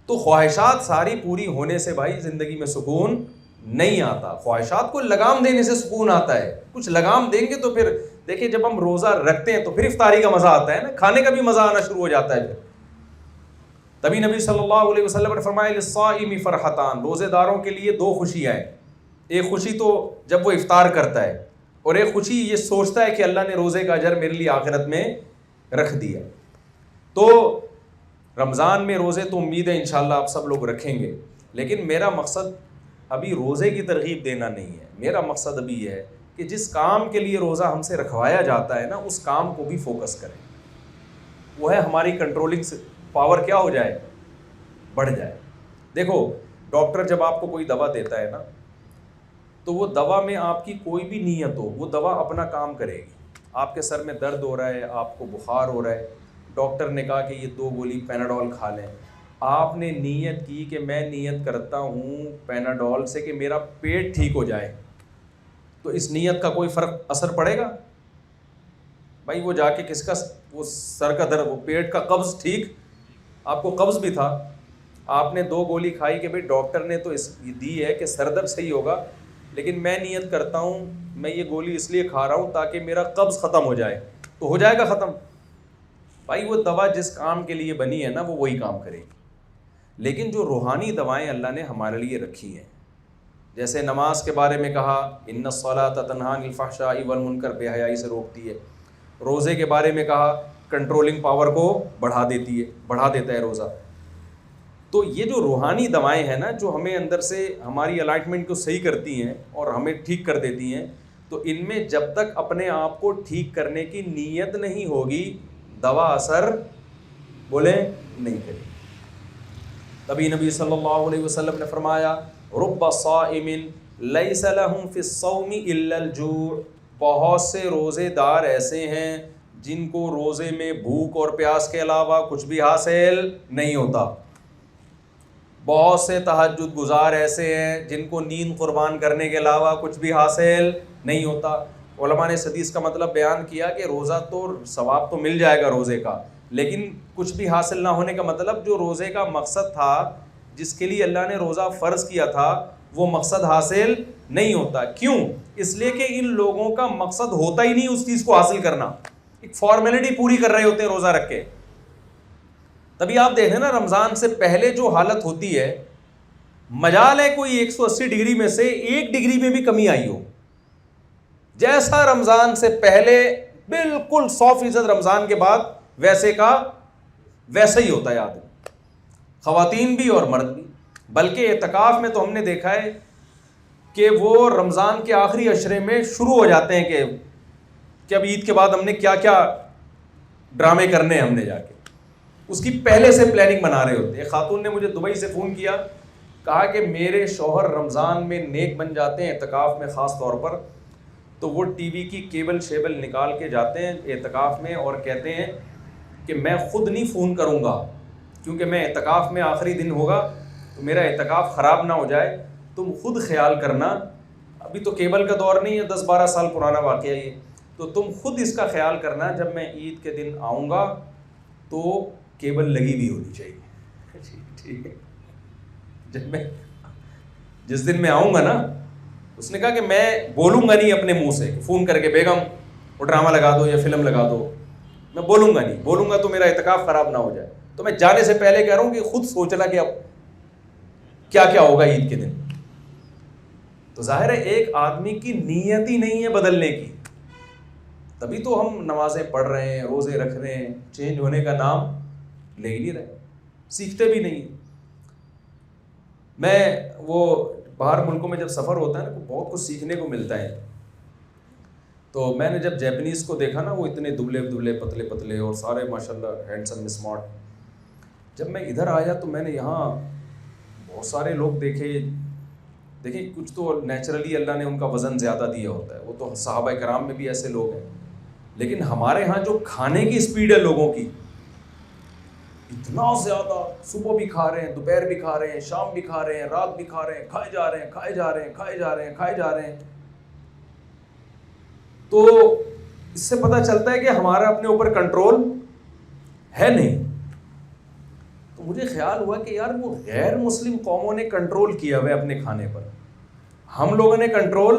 تو خواہشات ساری پوری ہونے سے بھائی زندگی میں سکون نہیں آتا. خواہشات کو لگام دینے سے سکون آتا ہے. کچھ لگام دیں گے تو پھر دیکھیں, جب ہم روزہ رکھتے ہیں تو پھر افطاری کا مزہ آتا ہے نا, کھانے کا بھی مزہ آنا شروع ہو جاتا ہے. پھر تبھی نبی صلی اللہ علیہ وسلم نے فرمایا للصائم فرحتان, روزے داروں کے لیے 2 خوشیاں ہیں. ایک خوشی تو جب وہ افطار کرتا ہے, اور ایک خوشی یہ سوچتا ہے کہ اللہ نے روزے کا اجر میرے لیے آخرت میں رکھ دیا. تو رمضان میں روزے تو امید ہے انشاءاللہ آپ سب لوگ رکھیں گے, لیکن میرا مقصد ابھی روزے کی ترغیب دینا نہیں ہے. میرا مقصد ابھی یہ ہے کہ جس کام کے لیے روزہ ہم سے رکھوایا جاتا ہے نا, اس کام کو بھی فوکس کریں. وہ ہے ہماری کنٹرولنگ پاور کیا ہو جائے, بڑھ جائے. دیکھو, ڈاکٹر جب آپ کو کوئی دوا دیتا ہے نا, تو وہ دوا میں آپ کی کوئی بھی نیت ہو, وہ دوا اپنا کام کرے گی. آپ کے سر میں درد ہو رہا ہے, آپ کو بخار ہو رہا ہے, ڈاکٹر نے کہا کہ یہ 2 گولی پیناڈول کھا لیں. آپ نے نیت کی کہ میں نیت کرتا ہوں پیناڈول سے کہ میرا پیٹ ٹھیک ہو جائے, تو اس نیت کا کوئی فرق اثر پڑے گا بھائی؟ وہ جا کے کس کا وہ سر کا درد, وہ پیٹ کا قبض, ٹھیک آپ کو قبض بھی تھا, آپ نے 2 گولی کھائی کہ بھائی ڈاکٹر نے تو اس دی ہے کہ سر درد صحیح ہوگا, لیکن میں نیت کرتا ہوں میں یہ گولی اس لیے کھا رہا ہوں تاکہ میرا قبض ختم ہو جائے, تو ہو جائے گا ختم بھائی. وہ دوا جس کام کے لیے بنی ہے نا, وہ وہی کام کرے گی. لیکن جو روحانی دوائیں اللہ نے ہمارے لیے رکھی ہیں, جیسے نماز کے بارے میں کہا ان الصلاۃ تنہی عن الفحشاء والمنکر, بے حیائی سے روکتی ہے. روزے کے بارے میں کہا کنٹرولنگ پاور کو بڑھا دیتا ہے روزہ. تو یہ جو روحانی دوائیں ہیں نا, جو ہمیں اندر سے ہماری الائٹمنٹ کو صحیح کرتی ہیں اور ہمیں ٹھیک کر دیتی ہیں, تو ان میں جب تک اپنے آپ کو ٹھیک کرنے کی نیت نہیں ہوگی, دوا اثر بولیں نہیں کرے. تبھی نبی صلی اللہ علیہ وسلم نے فرمایا رب صائم لیس لہم فی الصوم الا الجوع, بہت سے روزے دار ایسے ہیں جن کو روزے میں بھوک اور پیاس کے علاوہ کچھ بھی حاصل نہیں ہوتا. بہت سے تہجد گزار ایسے ہیں جن کو نیند قربان کرنے کے علاوہ کچھ بھی حاصل نہیں ہوتا. علماء نے اس حدیث کا مطلب بیان کیا کہ روزہ تو ثواب تو مل جائے گا روزے کا, لیکن کچھ بھی حاصل نہ ہونے کا مطلب جو روزے کا مقصد تھا, جس کے لیے اللہ نے روزہ فرض کیا تھا وہ مقصد حاصل نہیں ہوتا. کیوں؟ اس لیے کہ ان لوگوں کا مقصد ہوتا ہی نہیں اس چیز کو حاصل کرنا, ایک فارمیلٹی پوری کر رہے ہوتے ہیں روزہ رکھ کے. تبھی آپ دیکھیں نا رمضان سے پہلے جو حالت ہوتی ہے, مجال ہے کوئی 180 ڈگری میں سے 1 ڈگری میں بھی کمی آئی ہو. جیسا رمضان سے پہلے بالکل 100% رمضان کے بعد ویسے کا ویسا ہی ہوتا ہے آدمی, خواتین بھی اور مرد بھی. بلکہ اعتکاف میں تو ہم نے دیکھا ہے کہ وہ رمضان کے آخری عشرے میں شروع ہو جاتے ہیں کہ اب عید کے بعد ہم نے کیا کیا ڈرامے کرنے ہیں, ہم نے جا کے اس کی پہلے سے پلاننگ بنا رہے ہوتے ہیں. ایک خاتون نے مجھے دبئی سے فون کیا, کہا کہ میرے شوہر رمضان میں نیک بن جاتے ہیں اعتکاف میں خاص طور پر, تو وہ ٹی وی کی کیبل شیبل نکال کے جاتے ہیں اعتکاف میں اور کہتے ہیں کہ میں خود نہیں فون کروں گا کیونکہ میں اعتکاف میں آخری دن ہوگا تو میرا اعتکاف خراب نہ ہو جائے, تم خود خیال کرنا. ابھی تو کیبل کا دور نہیں ہے, 10-12 سال پرانا واقعہ یہ, تو تم خود اس کا خیال کرنا جب میں عید کے دن آؤں گا تو کیبل لگی بھی ہونی چاہیے. ٹھیک ہے, جس دن میں آؤں گا نا, اس نے کہا کہ میں بولوں گا نہیں اپنے منہ سے فون کر کے بیگم وہ ڈرامہ لگا دو یا فلم لگا دو, میں بولوں گا نہیں, بولوں گا تو میرا اعتکاف خراب نہ ہو جائے. تو میں جانے سے پہلے کہہ رہا ہوں کہ خود سوچنا کہ اب کیا کیا ہوگا عید کے دن. تو ظاہر ہے ایک آدمی کی نیت ہی نہیں ہے بدلنے کی, تبھی تو ہم نمازیں پڑھ رہے ہیں, روزے رکھ رہے ہیں, چینج ہونے کا نام لے ہی نہیں رہے, سیکھتے بھی نہیں. میں وہ باہر ملکوں میں جب سفر ہوتا ہے نا تو بہت کچھ سیکھنے کو ملتا ہے. تو میں نے جب جیپنیز کو دیکھا نا, وہ اتنے دبلے دبلے پتلے پتلے اور سارے ماشاءاللہ ہینڈسم اسمارٹ. جب میں ادھر آیا تو میں نے یہاں بہت سارے لوگ دیکھیں کچھ تو نیچرلی اللہ نے ان کا وزن زیادہ دیا ہوتا ہے, وہ تو صحابہ کرام میں بھی ایسے لوگ ہیں. لیکن ہمارے ہاں جو کھانے کی اسپیڈ ہے لوگوں کی اتنا زیادہ, صبح بھی کھا رہے ہیں, دوپہر بھی کھا رہے ہیں, شام بھی کھا رہے ہیں, رات بھی کھا رہے ہیں, کھائے جا رہے ہیں, کھائے جا رہے ہیں, کھائے جا رہے ہیں, کھائے جا رہے ہیں. تو اس سے پتہ چلتا ہے کہ ہمارا اپنے اوپر کنٹرول ہے نہیں. تو مجھے خیال ہوا کہ یار وہ غیر مسلم قوموں نے کنٹرول کیا ہوا ہے اپنے کھانے پر, ہم لوگوں نے کنٹرول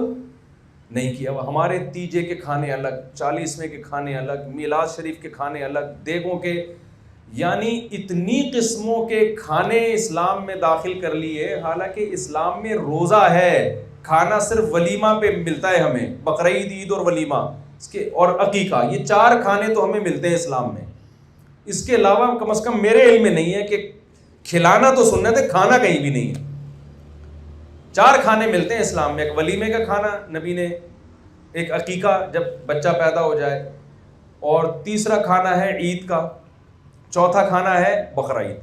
نہیں کیا ہوا. ہمارے تیجے کے کھانے الگ, 40ویں کے کھانے الگ, میلاد شریف کے کھانے الگ, دیگوں کے, یعنی اتنی قسموں کے کھانے اسلام میں داخل کر لیے. حالانکہ اسلام میں روزہ ہے, کھانا صرف ولیمہ پہ ملتا ہے ہمیں, بقرعید, عید اور ولیمہ اس کے اور عقیقہ, یہ 4 کھانے تو ہمیں ملتے ہیں اسلام میں. اس کے علاوہ کم از کم میرے علم میں نہیں ہے کہ کھلانا تو سنت ہے, کھانا کہیں بھی نہیں ہے. 4 کھانے ملتے ہیں اسلام میں, ایک ولیمے کا کھانا نبی نے, ایک عقیقہ جب بچہ پیدا ہو جائے, اور تیسرا کھانا ہے عید کا, چوتھا کھانا ہے بقرعید,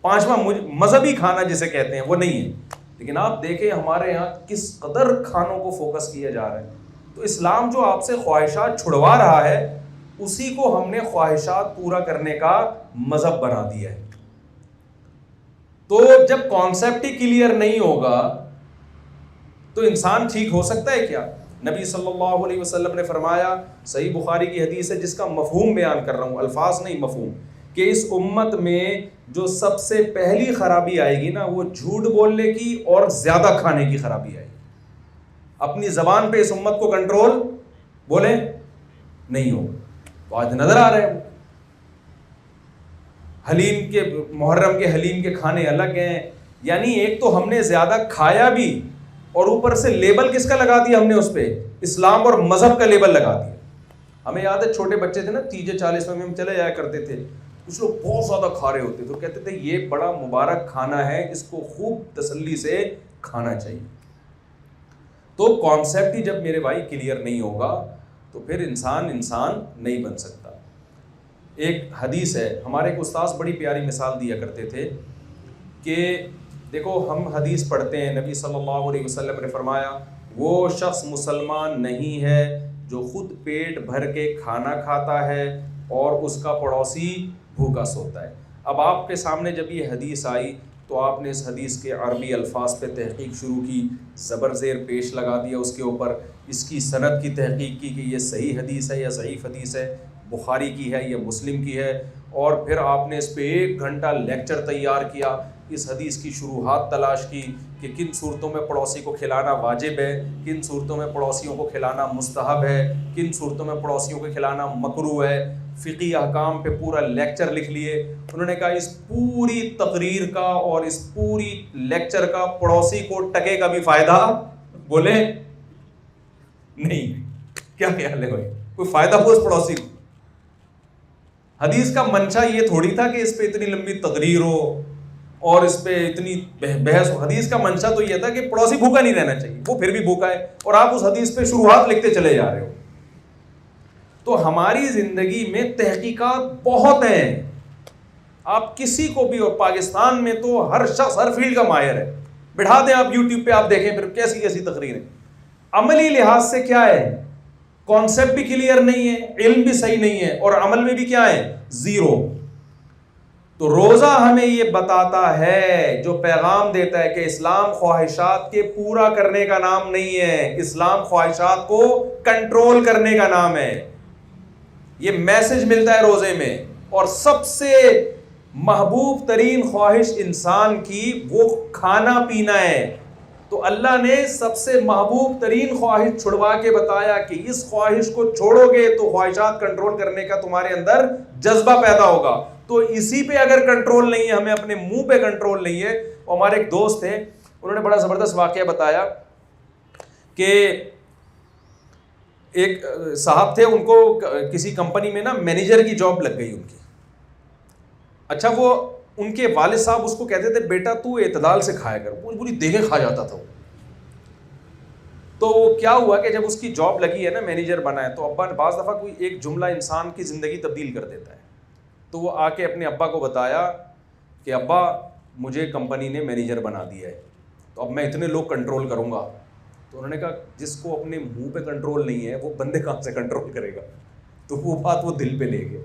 5واں مذہبی کھانا جسے کہتے ہیں وہ نہیں ہے. لیکن آپ دیکھیں ہمارے یہاں کس قدر کھانوں کو فوکس کیا جا رہا ہے. تو اسلام جو آپ سے خواہشات چھڑوا رہا ہے اسی کو ہم نے خواہشات پورا کرنے کا مذہب بنا دیا ہے. تو جب کانسیپٹ ہی کلیئر نہیں ہوگا تو انسان ٹھیک ہو سکتا ہے کیا؟ نبی صلی اللہ علیہ وسلم نے فرمایا, صحیح بخاری کی حدیث ہے جس کا مفہوم بیان کر رہا ہوں, الفاظ نہیں مفہوم, کہ اس امت میں جو سب سے پہلی خرابی آئے گی نا وہ جھوٹ بولنے کی اور زیادہ کھانے کی خرابی آئے گی. اپنی زبان پہ اس امت کو کنٹرول بولیں نہیں ہوگا. تو آج نظر آ رہے ہیں حلیم کے, محرم کے حلیم کے کھانے الگ ہیں. یعنی ایک تو ہم نے زیادہ کھایا بھی اور اوپر سے لیبل کس کا لگا دیا ہم نے اس پہ, اسلام اور مذہب کا لیبل لگا دیا. ہمیں یاد ہے چھوٹے بچے تھے نا, 30-40 میں ہم چلے جایا کرتے تھے, کچھ لوگ بہت زیادہ کھا رہے ہوتے تو کہتے تھے یہ بڑا مبارک کھانا ہے, اس کو خوب تسلی سے کھانا چاہیے. تو کانسیپٹ ہی جب میرے بھائی کلیئر نہیں ہوگا تو پھر انسان نہیں بن سکتا. ایک حدیث ہے, ہمارے ایک استاذ بڑی پیاری مثال دیا کرتے تھے کہ دیکھو ہم حدیث پڑھتے ہیں, نبی صلی اللہ علیہ وسلم نے فرمایا وہ شخص مسلمان نہیں ہے جو خود پیٹ بھر کے کھانا کھاتا ہے اور اس کا پڑوسی بھوکا سوتا ہے. اب آپ کے سامنے جب یہ حدیث آئی تو آپ نے اس حدیث کے عربی الفاظ پہ تحقیق شروع کی, زبر زیر پیش لگا دیا اس کے اوپر, اس کی سند کی تحقیق کی کہ یہ صحیح حدیث ہے یا ضعیف حدیث ہے, بخاری کی ہے یا مسلم کی ہے, اور پھر آپ نے اس پہ 1 گھنٹہ لیکچر تیار کیا اس حدیث کی شروحات تلاش کی کہ کن صورتوں میں پڑوسی کو کھلانا واجب ہے، کن صورتوں میں پڑوسیوں کو کھلانا مستحب ہے، کن صورتوں میں پڑوسیوں کو کھلانا مکروہ ہے، فقہی احکام پہ پورا لیکچر لکھ لیے. انہوں نے کہا اس پوری تقریر کا اور اس پوری لیکچر کا پڑوسی کو ٹکے کا بھی فائدہ بولے نہیں. کیا خیال ہے بھائی، کوئی فائدہ ہو اس پڑوسی کو؟ حدیث کا منشا یہ تھوڑی تھا کہ اس پہ اتنی لمبی تقریر ہو اور اس پہ اتنی بحث ہو. حدیث کا منشا تو یہ تھا کہ پڑوسی بھوکا نہیں رہنا چاہیے، وہ پھر بھی بھوکا ہے اور آپ اس حدیث پہ شروحات لکھتے چلے جا رہے ہو. تو ہماری زندگی میں تحقیقات بہت ہیں. آپ کسی کو بھی، اور پاکستان میں تو ہر شخص ہر فیلڈ کا ماہر ہے. بٹھا دیں آپ یوٹیوب پہ، آپ دیکھیں پھر کیسی کیسی تقریریں. عملی لحاظ سے کیا ہے، کانسیپٹ بھی کلیئر نہیں ہے، علم بھی صحیح نہیں ہے، اور عمل میں بھی کیا ہے، زیرو. تو روزہ ہمیں یہ بتاتا ہے، جو پیغام دیتا ہے کہ اسلام خواہشات کے پورا کرنے کا نام نہیں ہے، اسلام خواہشات کو کنٹرول کرنے کا نام ہے. یہ میسج ملتا ہے روزے میں. اور سب سے محبوب ترین خواہش انسان کی وہ کھانا پینا ہے. تو اللہ نے سب سے محبوب ترین خواہش چھڑوا کے بتایا کہ اس خواہش کو چھوڑو گے تو خواہشات کنٹرول کرنے کا تمہارے اندر جذبہ پیدا ہوگا. تو اسی پہ اگر کنٹرول نہیں ہے، ہمیں اپنے منہ پہ کنٹرول نہیں ہے. اور ہمارے ایک دوست ہیں، انہوں نے بڑا زبردست واقعہ بتایا کہ ایک صاحب تھے، ان کو کسی کمپنی میں نا مینیجر کی جاب لگ گئی ان کی. اچھا، وہ ان کے والد صاحب اس کو کہتے تھے بیٹا تو اعتدال سے کھایا کر. وہ پوری دیگیں کھا جاتا تھا. تو کیا ہوا کہ جب اس کی جاب لگی ہے نا، مینیجر بنا ہے، تو ابا نے بعض دفعہ کوئی ایک جملہ انسان کی زندگی تبدیل کر دیتا ہے. تو وہ آ کے اپنے ابا کو بتایا کہ ابا مجھے کمپنی نے مینیجر بنا دیا ہے، تو اب میں اتنے لوگ کنٹرول کروں گا. تو انہوں نے کہا جس کو اپنے منہ پہ کنٹرول نہیں ہے وہ بندے کہاں سے کنٹرول کرے گا. تو وہ بات وہ دل پہ لے گئے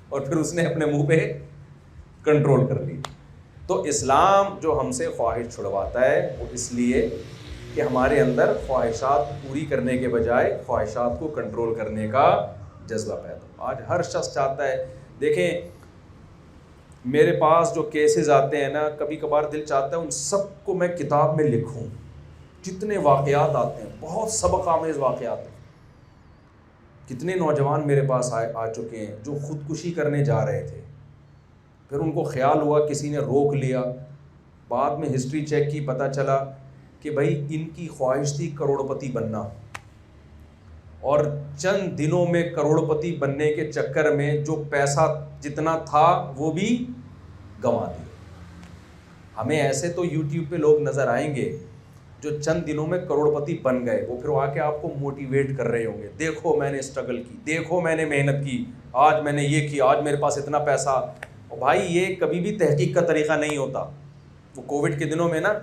اور پھر اس نے اپنے منہ پہ کنٹرول کر لی. تو اسلام جو ہم سے خواہش چھڑواتا ہے وہ اس لیے کہ ہمارے اندر خواہشات پوری کرنے کے بجائے خواہشات کو کنٹرول کرنے کا جذبہ پیدا ہو. آج ہر شخص چاہتا ہے، دیکھیں میرے پاس جو کیسز آتے ہیں نا، کبھی کبھار دل چاہتا ہے ان سب کو میں کتاب میں لکھوں. جتنے واقعات آتے ہیں، بہت سبق آمیز واقعات ہیں. کتنے نوجوان میرے پاس آ چکے ہیں جو خودکشی کرنے جا رہے تھے، پھر ان کو خیال ہوا، کسی نے روک لیا، بعد میں ہسٹری چیک کی، پتہ چلا کہ بھائی ان کی خواہش تھی کروڑپتی بننا، اور چند دنوں میں کروڑپتی بننے کے چکر میں جو پیسہ جتنا تھا وہ بھی گنوا دیا. ہمیں ایسے تو یوٹیوب پہ لوگ نظر آئیں گے جو چند دنوں میں کروڑپتی بن گئے، وہ پھر آ کے آپ کو موٹیویٹ کر رہے ہوں گے، دیکھو میں نے اسٹرگل کی، دیکھو میں نے محنت کی، آج میں نے یہ کیا، آج میرے پاس اتنا پیسہ. اور بھائی یہ کبھی بھی تحقیق کا طریقہ نہیں ہوتا. وہ کووڈ کے دنوں میں نا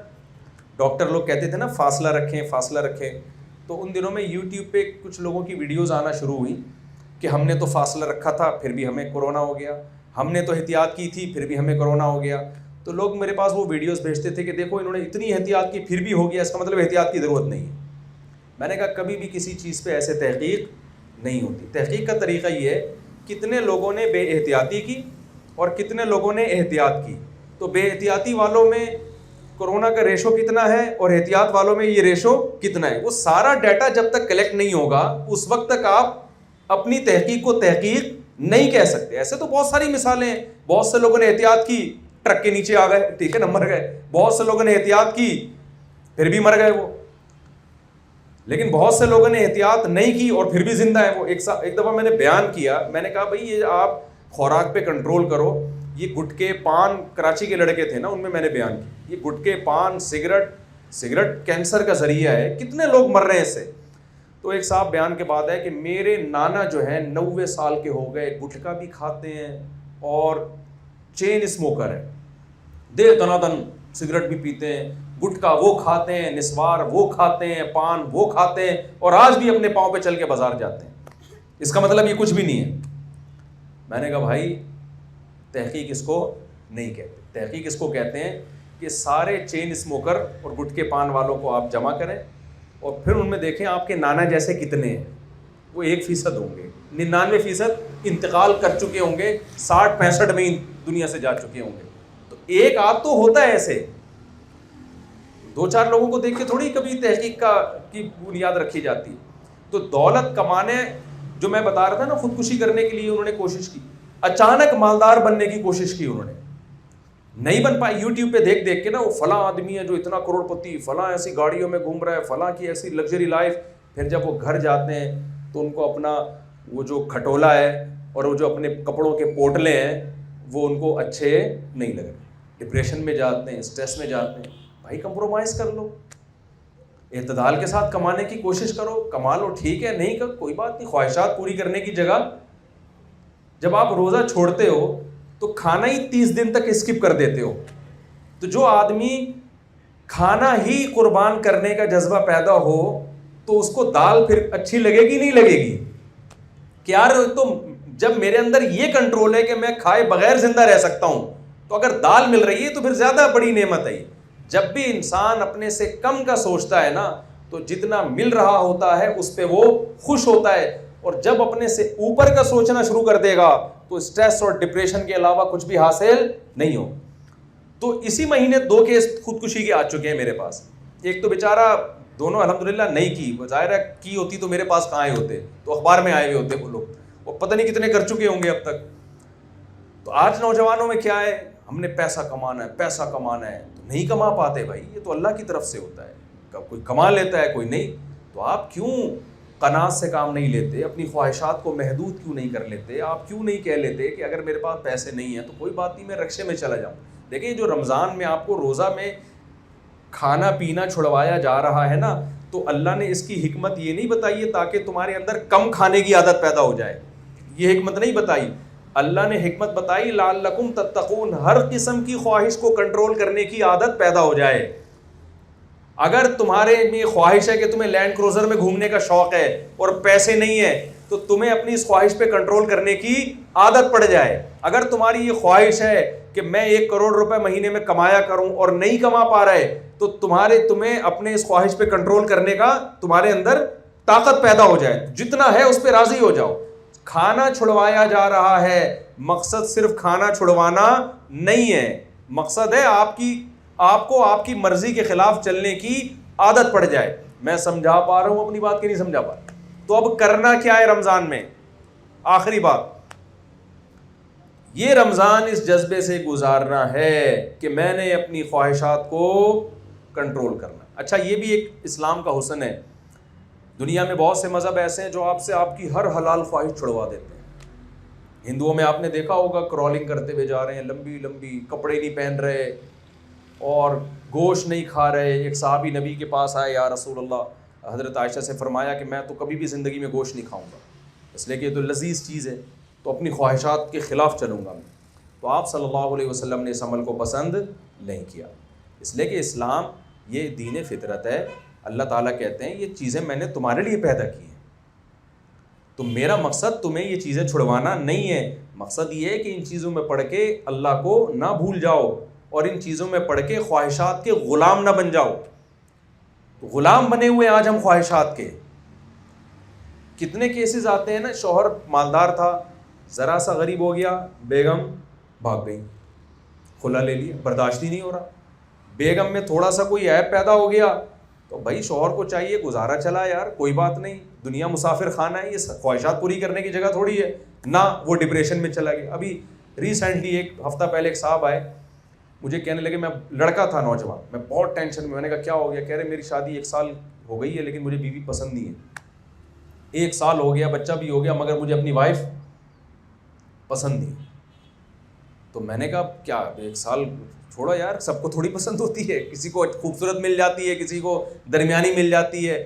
ڈاکٹر لوگ کہتے تھے نا فاصلہ رکھیں فاصلہ رکھیں، تو ان دنوں میں یوٹیوب پہ کچھ لوگوں کی ویڈیوز آنا شروع ہوئی کہ ہم نے تو فاصلہ رکھا تھا پھر بھی ہمیں کورونا ہو گیا، ہم نے تو احتیاط کی تھی پھر بھی ہمیں کورونا ہو گیا. تو لوگ میرے پاس وہ ویڈیوز بھیجتے تھے کہ دیکھو انہوں نے اتنی احتیاط کی پھر بھی ہو گیا، اس کا مطلب احتیاط کی ضرورت نہیں ہے. میں نے کہا کبھی بھی کسی چیز پہ ایسے تحقیق نہیں ہوتی. تحقیق کا طریقہ یہ ہے کتنے لوگوں نے بے احتیاطی کی اور کتنے لوگوں نے احتیاط کی. تو بے احتیاطی والوں میں کورونا کا ریشو کتنا ہے اور احتیاط والوں میں یہ ریشو کتنا ہے، وہ سارا ڈیٹا جب تک کلیکٹ نہیں ہوگا اس وقت تک آپ اپنی تحقیق کو تحقیق نہیں کہہ سکتے. ایسے تو بہت ساری مثالیں ہیں، بہت سے لوگوں نے احتیاط کی ٹرک کے نیچے آ گئے، ٹھیک ہے نا، مر گئے. بہت سے لوگوں نے احتیاط کی پھر بھی مر گئے وہ. لیکن بہت سے لوگوں نے احتیاط نہیں کی اور پھر بھی زندہ ہیں وہ. ایک دفعہ میں نے بیان کیا، میں نے کہا بھائی یہ آپ خوراک پہ کنٹرول کرو. یہ گٹکے پان، کراچی کے لڑکے تھے نا، ان میں نے بیان کی، یہ گٹکے پان سگریٹ کینسر کا ذریعہ ہے، کتنے لوگ مر رہے ہیں اس سے. تو ایک صاحب بیان کے بعد ہے کہ میرے نانا جو ہے 90 سال کے ہو گئے، گٹکا بھی کھاتے ہیں اور چین اسموکر ہے، دے دنادن سگریٹ بھی پیتے ہیں، گٹکا وہ کھاتے ہیں، نسوار وہ کھاتے ہیں، پان وہ کھاتے ہیں، اور آج بھی اپنے پاؤں پہ چل کے بازار جاتے ہیں. اس کا مطلب یہ کچھ بھی نہیں ہے. میں نے کہا بھائی تحقیق اس کو نہیں کہتے. تحقیق اس کو کہتے ہیں کہ سارے چین اسموکر اور گٹکے پان والوں کو آپ جمع کریں اور پھر ان میں دیکھیں آپ کے نانا جیسے کتنے ہیں. وہ 1% ہوں گے، 99% انتقال کر چکے ہوں گے، 60-65 میں دنیا سے جا چکے ہوں گے. تو ایک آدھ تو ہوتا ہے ایسے, 2-4 لوگوں کو دیکھ کے تھوڑی کبھی تحقیق کی بنیاد رکھی جاتی ہے. تو دولت کمانے, جو میں بتا رہا تھا نا, خودکشی کرنے کے لیے انہوں نے کوشش کی, اچانک مالدار بننے کی کوشش کی انہوں نے, نہیں بن پائی. یوٹیوب پہ دیکھ دیکھ کے نا, وہ فلاں آدمی ہے جو اتنا کروڑ پتی, فلاں ایسی گاڑیوں میں گھوم رہا ہے, فلاں کی ایسی لگژری لائف. پھر جب وہ گھر جاتے ہیں تو ان کو اپنا وہ جو کھٹولا ہے اور وہ جو اپنے کپڑوں کے پوٹلے ہیں وہ ان کو اچھے نہیں لگ رہے, ڈپریشن میں جاتے ہیں, اسٹریس میں جاتے ہیں. بھائی کمپرومائز کر لو, اعتدال کے ساتھ کمانے کی کوشش کرو, کما لو ٹھیک ہے, نہیں کر کوئی بات نہیں. خواہشات پوری کرنے کی جگہ جب آپ روزہ چھوڑتے ہو تو کھانا ہی 30 دن تک اسکپ کر دیتے ہو. تو جو آدمی کھانا ہی قربان کرنے کا جذبہ پیدا ہو تو اس کو دال پھر اچھی لگے گی نہیں لگے گی کہ یار تو جب میرے اندر یہ کنٹرول ہے کہ میں کھائے بغیر زندہ رہ سکتا ہوں, تو اگر دال مل رہی ہے تو پھر زیادہ بڑی نعمت ہے. جب بھی انسان اپنے سے کم کا سوچتا ہے نا, تو جتنا مل رہا ہوتا ہے اس پہ وہ خوش ہوتا ہے, اور جب اپنے سے اوپر کا سوچنا شروع کر دے گا تو اسٹریس اور ڈپریشن کے علاوہ کچھ بھی حاصل نہیں ہو. تو اسی مہینے 2 کیس خودکشی کے آ چکے ہیں میرے پاس. ایک تو بیچارہ, دونوں الحمدللہ نہیں کی, ظاہر ہے کی ہوتی تو میرے پاس کہاں آئے ہوتے, تو اخبار میں آئے ہوئے ہوتے وہ لوگ, وہ پتہ نہیں کتنے کر چکے ہوں گے اب تک. تو آج نوجوانوں میں کیا ہے, ہم نے پیسہ کمانا ہے, پیسہ کمانا ہے, تو نہیں کما پاتے بھائی. یہ تو اللہ کی طرف سے ہوتا ہے, کوئی کما لیتا ہے کوئی نہیں. تو آپ کیوں قناعت سے کام نہیں لیتے, اپنی خواہشات کو محدود کیوں نہیں کر لیتے؟ آپ کیوں نہیں کہہ لیتے کہ اگر میرے پاس پیسے نہیں ہیں تو کوئی بات نہیں, میں رکشے میں چلا جاؤں. دیکھیں جو رمضان میں آپ کو روزہ میں کھانا پینا چھڑوایا جا رہا ہے نا, تو اللہ نے اس کی حکمت یہ نہیں بتائی ہے تاکہ تمہارے اندر کم کھانے کی عادت پیدا ہو جائے, یہ حکمت نہیں بتائی. اللہ نے حکمت بتائی لعلکم تتقون, ہر قسم کی خواہش کو کنٹرول کرنے کی عادت پیدا ہو جائے. اگر تمہارے میں خواہش ہے کہ تمہیں لینڈ کروزر میں گھومنے کا شوق ہے اور پیسے نہیں ہے, تو تمہیں اپنی اس خواہش پہ کنٹرول کرنے کی عادت پڑ جائے. اگر تمہاری یہ خواہش ہے کہ میں 1 کروڑ روپے مہینے میں کمایا کروں اور نہیں کما پا رہے, تو تمہیں اپنے اس خواہش پہ کنٹرول کرنے کا تمہارے اندر طاقت پیدا ہو جائے. جتنا ہے اس پہ راضی ہو جاؤ. کھانا چھڑوایا جا رہا ہے, مقصد صرف کھانا چھڑوانا نہیں ہے, مقصد ہے آپ کو آپ کی مرضی کے خلاف چلنے کی عادت پڑ جائے. میں سمجھا پا رہا ہوں اپنی بات کہ نہیں سمجھا پا رہا؟ تو اب کرنا کیا ہے رمضان میں؟ آخری بات, یہ رمضان اس جذبے سے گزارنا ہے کہ میں نے اپنی خواہشات کو کنٹرول کرنا. اچھا یہ بھی ایک اسلام کا حسن ہے. دنیا میں بہت سے مذہب ایسے ہیں جو آپ سے آپ کی ہر حلال خواہش چھڑوا دیتے ہیں. ہندوؤں میں آپ نے دیکھا ہوگا کرالنگ کرتے ہوئے جا رہے ہیں, لمبی لمبی, کپڑے نہیں پہن رہے اور گوشت نہیں کھا رہے. ایک صحابی نبی کے پاس آئے, یا رسول اللہ, حضرت عائشہ سے فرمایا کہ میں تو کبھی بھی زندگی میں گوشت نہیں کھاؤں گا, اس لیے کہ یہ تو لذیذ چیز ہے, تو اپنی خواہشات کے خلاف چلوں گا میں. تو آپ صلی اللہ علیہ وسلم نے اس عمل کو پسند نہیں کیا, اس لیے کہ اسلام یہ دین فطرت ہے. اللہ تعالیٰ کہتے ہیں یہ چیزیں میں نے تمہارے لیے پیدا کی ہیں, تو میرا مقصد تمہیں یہ چیزیں چھڑوانا نہیں ہے. مقصد یہ ہے کہ ان چیزوں میں پڑھ کے اللہ کو نہ بھول جاؤ, اور ان چیزوں میں پڑھ کے خواہشات کے غلام نہ بن جاؤ. غلام بنے ہوئے آج ہم خواہشات کے. کتنے کیسز آتے ہیں نا, شوہر مالدار تھا, ذرا سا غریب ہو گیا, بیگم بھاگ گئی, خلا لے لیا, برداشت ہی نہیں ہو رہا. بیگم میں تھوڑا سا کوئی عیب پیدا ہو گیا تو بھائی شوہر کو چاہیے گزارا چلا یار, کوئی بات نہیں, دنیا مسافر خانہ ہے, یہ خواہشات پوری کرنے کی جگہ تھوڑی ہے نہ. وہ ڈپریشن میں چلا گیا. ابھی ریسنٹلی 1 ہفتہ پہلے ایک صاحب آئے, مجھے کہنے لگے, میں لڑکا تھا نوجوان, میں بہت ٹینشن میں. میں نے کہا کیا ہو گیا؟ کہہ رہے میری شادی 1 سال ہو گئی ہے لیکن مجھے بیوی پسند نہیں ہے. 1 سال ہو گیا, بچہ بھی ہو گیا, مگر مجھے اپنی وائف پسند نہیں. تو میں نے کہا کیا 1 سال چھوڑو یار, سب کو تھوڑی پسند ہوتی ہے, کسی کو خوبصورت مل جاتی ہے, کسی کو درمیانی مل جاتی ہے,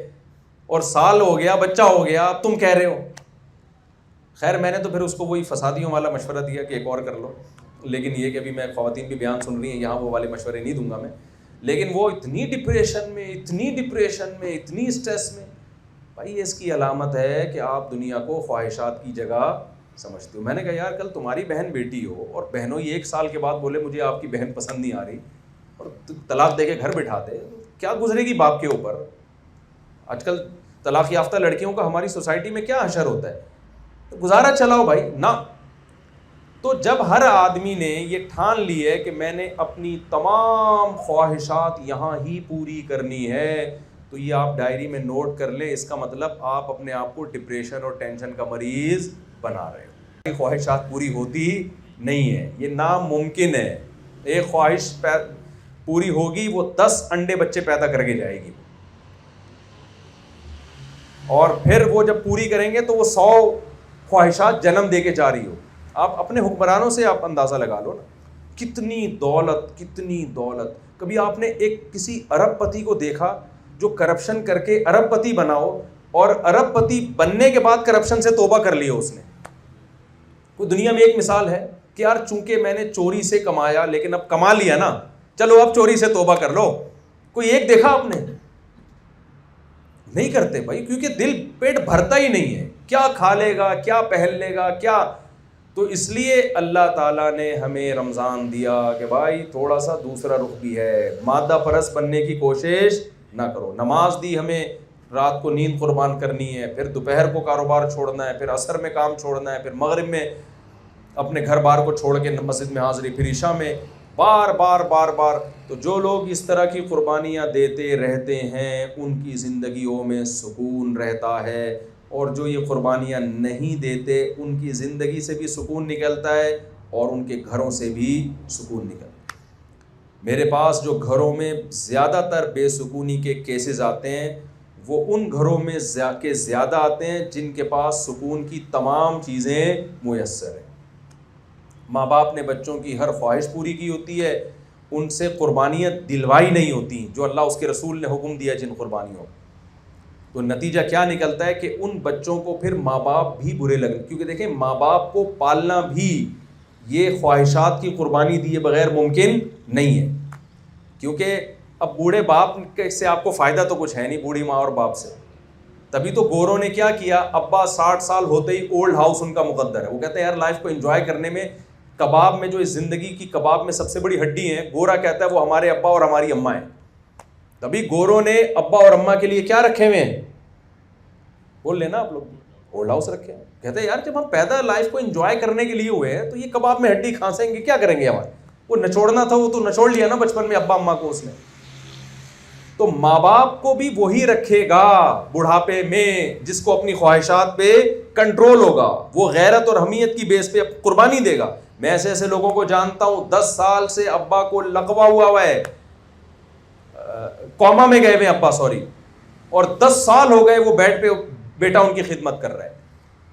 اور سال ہو گیا, بچہ ہو گیا, اب تم کہہ رہے ہو. خیر میں نے تو پھر اس کو وہی فسادیوں والا مشورہ دیا کہ ایک اور کر لو, لیکن یہ کہ ابھی میں خواتین بھی بیان سن رہی ہیں, یہاں وہ والے مشورے نہیں دوں گا میں. لیکن وہ اتنی ڈپریشن میں, اتنی اسٹریس میں, بھائی اس کی علامت ہے کہ آپ دنیا کو خواہشات کی جگہ سمجھتے ہو. میں نے کہا یار کل تمہاری بہن بیٹی ہو اور بہنوں یہ 1 سال کے بعد بولے مجھے آپ کی بہن پسند نہیں آ رہی, اور طلاق دے کے گھر بٹھا دے, کیا گزرے گی باپ کے اوپر؟ آج کل طلاق یافتہ لڑکیوں کا ہماری سوسائٹی میں کیا حشر ہوتا ہے. گزارا چلاؤ بھائی, نہ تو جب ہر آدمی نے یہ ٹھان لی ہے کہ میں نے اپنی تمام خواہشات یہاں ہی پوری کرنی ہے، تو یہ آپ ڈائری میں نوٹ کر لیں، اس کا مطلب آپ اپنے آپ کو ڈپریشن اور ٹینشن کا مریض بنا رہے ہو۔ خواہشات پوری ہوتی نہیں ہے، یہ ناممکن ہے۔ ایک خواہش پوری ہوگی وہ 10 انڈے بچے پیدا کر کے جائے گی، اور پھر وہ جب پوری کریں گے تو وہ 100 خواہشات جنم دے کے جاری ہو۔ آپ اپنے حکمرانوں سے آپ اندازہ لگا لو نا، کتنی دولت، کتنی دولت۔ کبھی آپ نے ایک کسی ارب پتی کو دیکھا جو کرپشن کر کے ارب پتی بنا ہو، اور ارب پتی بننے کے بعد کرپشن سے توبہ کر لی ہو اس نے؟ کوئی دنیا میں ایک مثال ہے کہ یار چونکہ میں نے چوری سے کمایا لیکن اب کما لیا نا، چلو اب چوری سے توبہ کر لو؟ کوئی ایک دیکھا آپ نے؟ نہیں کرتے بھائی، کیونکہ دل پیٹ بھرتا ہی نہیں ہے، کیا کھا لے گا، کیا پہن لے گا، کیا۔ تو اس لیے اللہ تعالیٰ نے ہمیں رمضان دیا کہ بھائی تھوڑا سا دوسرا رخ بھی ہے، مادہ پرست بننے کی کوشش نہ کرو۔ نماز دی ہمیں، رات کو نیند قربان کرنی ہے، پھر دوپہر کو کاروبار چھوڑنا ہے، پھر عصر میں کام چھوڑنا ہے، پھر مغرب میں اپنے گھر بار کو چھوڑ کے مسجد میں حاضری، پھر عشاء میں، بار بار بار بار۔ تو جو لوگ اس طرح کی قربانیاں دیتے رہتے ہیں ان کی زندگیوں میں سکون رہتا ہے، اور جو یہ قربانیاں نہیں دیتے ان کی زندگی سے بھی سکون نکلتا ہے اور ان کے گھروں سے بھی سکون نکلتا ہے۔ میرے پاس جو گھروں میں زیادہ تر بے سکونی کے کیسز آتے ہیں وہ ان گھروں میں زیادہ آتے ہیں جن کے پاس سکون کی تمام چیزیں میسر ہیں۔ ماں باپ نے بچوں کی ہر خواہش پوری کی ہوتی ہے، ان سے قربانیاں دلوائی نہیں ہوتی جو اللہ اس کے رسول نے حکم دیا جن قربانیوں۔ تو نتیجہ کیا نکلتا ہے کہ ان بچوں کو پھر ماں باپ بھی برے لگنے، کیونکہ دیکھیں ماں باپ کو پالنا بھی یہ خواہشات کی قربانی دیے بغیر ممکن نہیں ہے، کیونکہ اب بوڑھے باپ سے آپ کو فائدہ تو کچھ ہے نہیں، بوڑھی ماں اور باپ سے۔ تبھی تو گوروں نے کیا کیا، ابا 60 سال ہوتے ہی اولڈ ہاؤس ان کا مقدر ہے۔ وہ کہتے ہیں یار لائف کو انجوائے کرنے میں، کباب میں جو اس زندگی کی کباب میں سب سے بڑی ہڈی ہے، گورا کہتا ہے وہ ہمارے ابا اور ہماری اماں ہیں۔ تبھی گوروں نے ابا اور اماں کے لیے کیا رکھے ہوئے ہیں؟ بول لینا آپ لوگ، اولڈ ہاؤس رکھے ہیں۔ کہتے ہیں یار جب ہم پیدا لائف کو انجوائے کرنے کے لیے ہوئے ہیں تو یہ کباب میں ہڈی کھانسیں گے، کیا کریں گے ہمارے؟ وہ نچوڑنا تھا وہ تو نچوڑ لیا نا بچپن میں ابا اماں کو اس نے۔ تو ماں باپ کو بھی وہی رکھے گا بڑھاپے میں جس کو اپنی خواہشات پہ کنٹرول ہوگا، وہ غیرت اور حمیت کی بیس پہ قربانی دے گا۔ میں ایسے ایسے لوگوں کو جانتا ہوں 10 سال سے ابا کو لقوہ ہوا ہے، کوما میں گئے ہوئے ابا اور 10 سال ہو گئے وہ بیڈ پہ بیٹا ان کی خدمت کر رہا ہے۔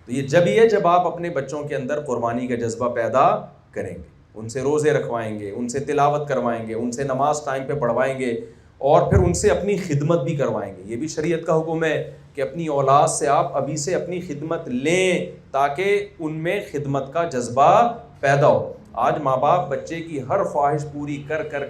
تو یہ جب ہی ہے جب آپ اپنے بچوں کے اندر قربانی کا جذبہ پیدا کریں گے، ان سے روزے رکھوائیں گے، ان سے تلاوت کروائیں گے، ان سے نماز ٹائم پہ پڑھوائیں گے، اور پھر ان سے اپنی خدمت بھی کروائیں گے۔ یہ بھی شریعت کا حکم ہے کہ اپنی اولاد سے آپ ابھی سے اپنی خدمت لیں تاکہ ان میں خدمت کا جذبہ پیدا ہو۔ آج ماں باپ بچے کی ہر خواہش پوری کر کر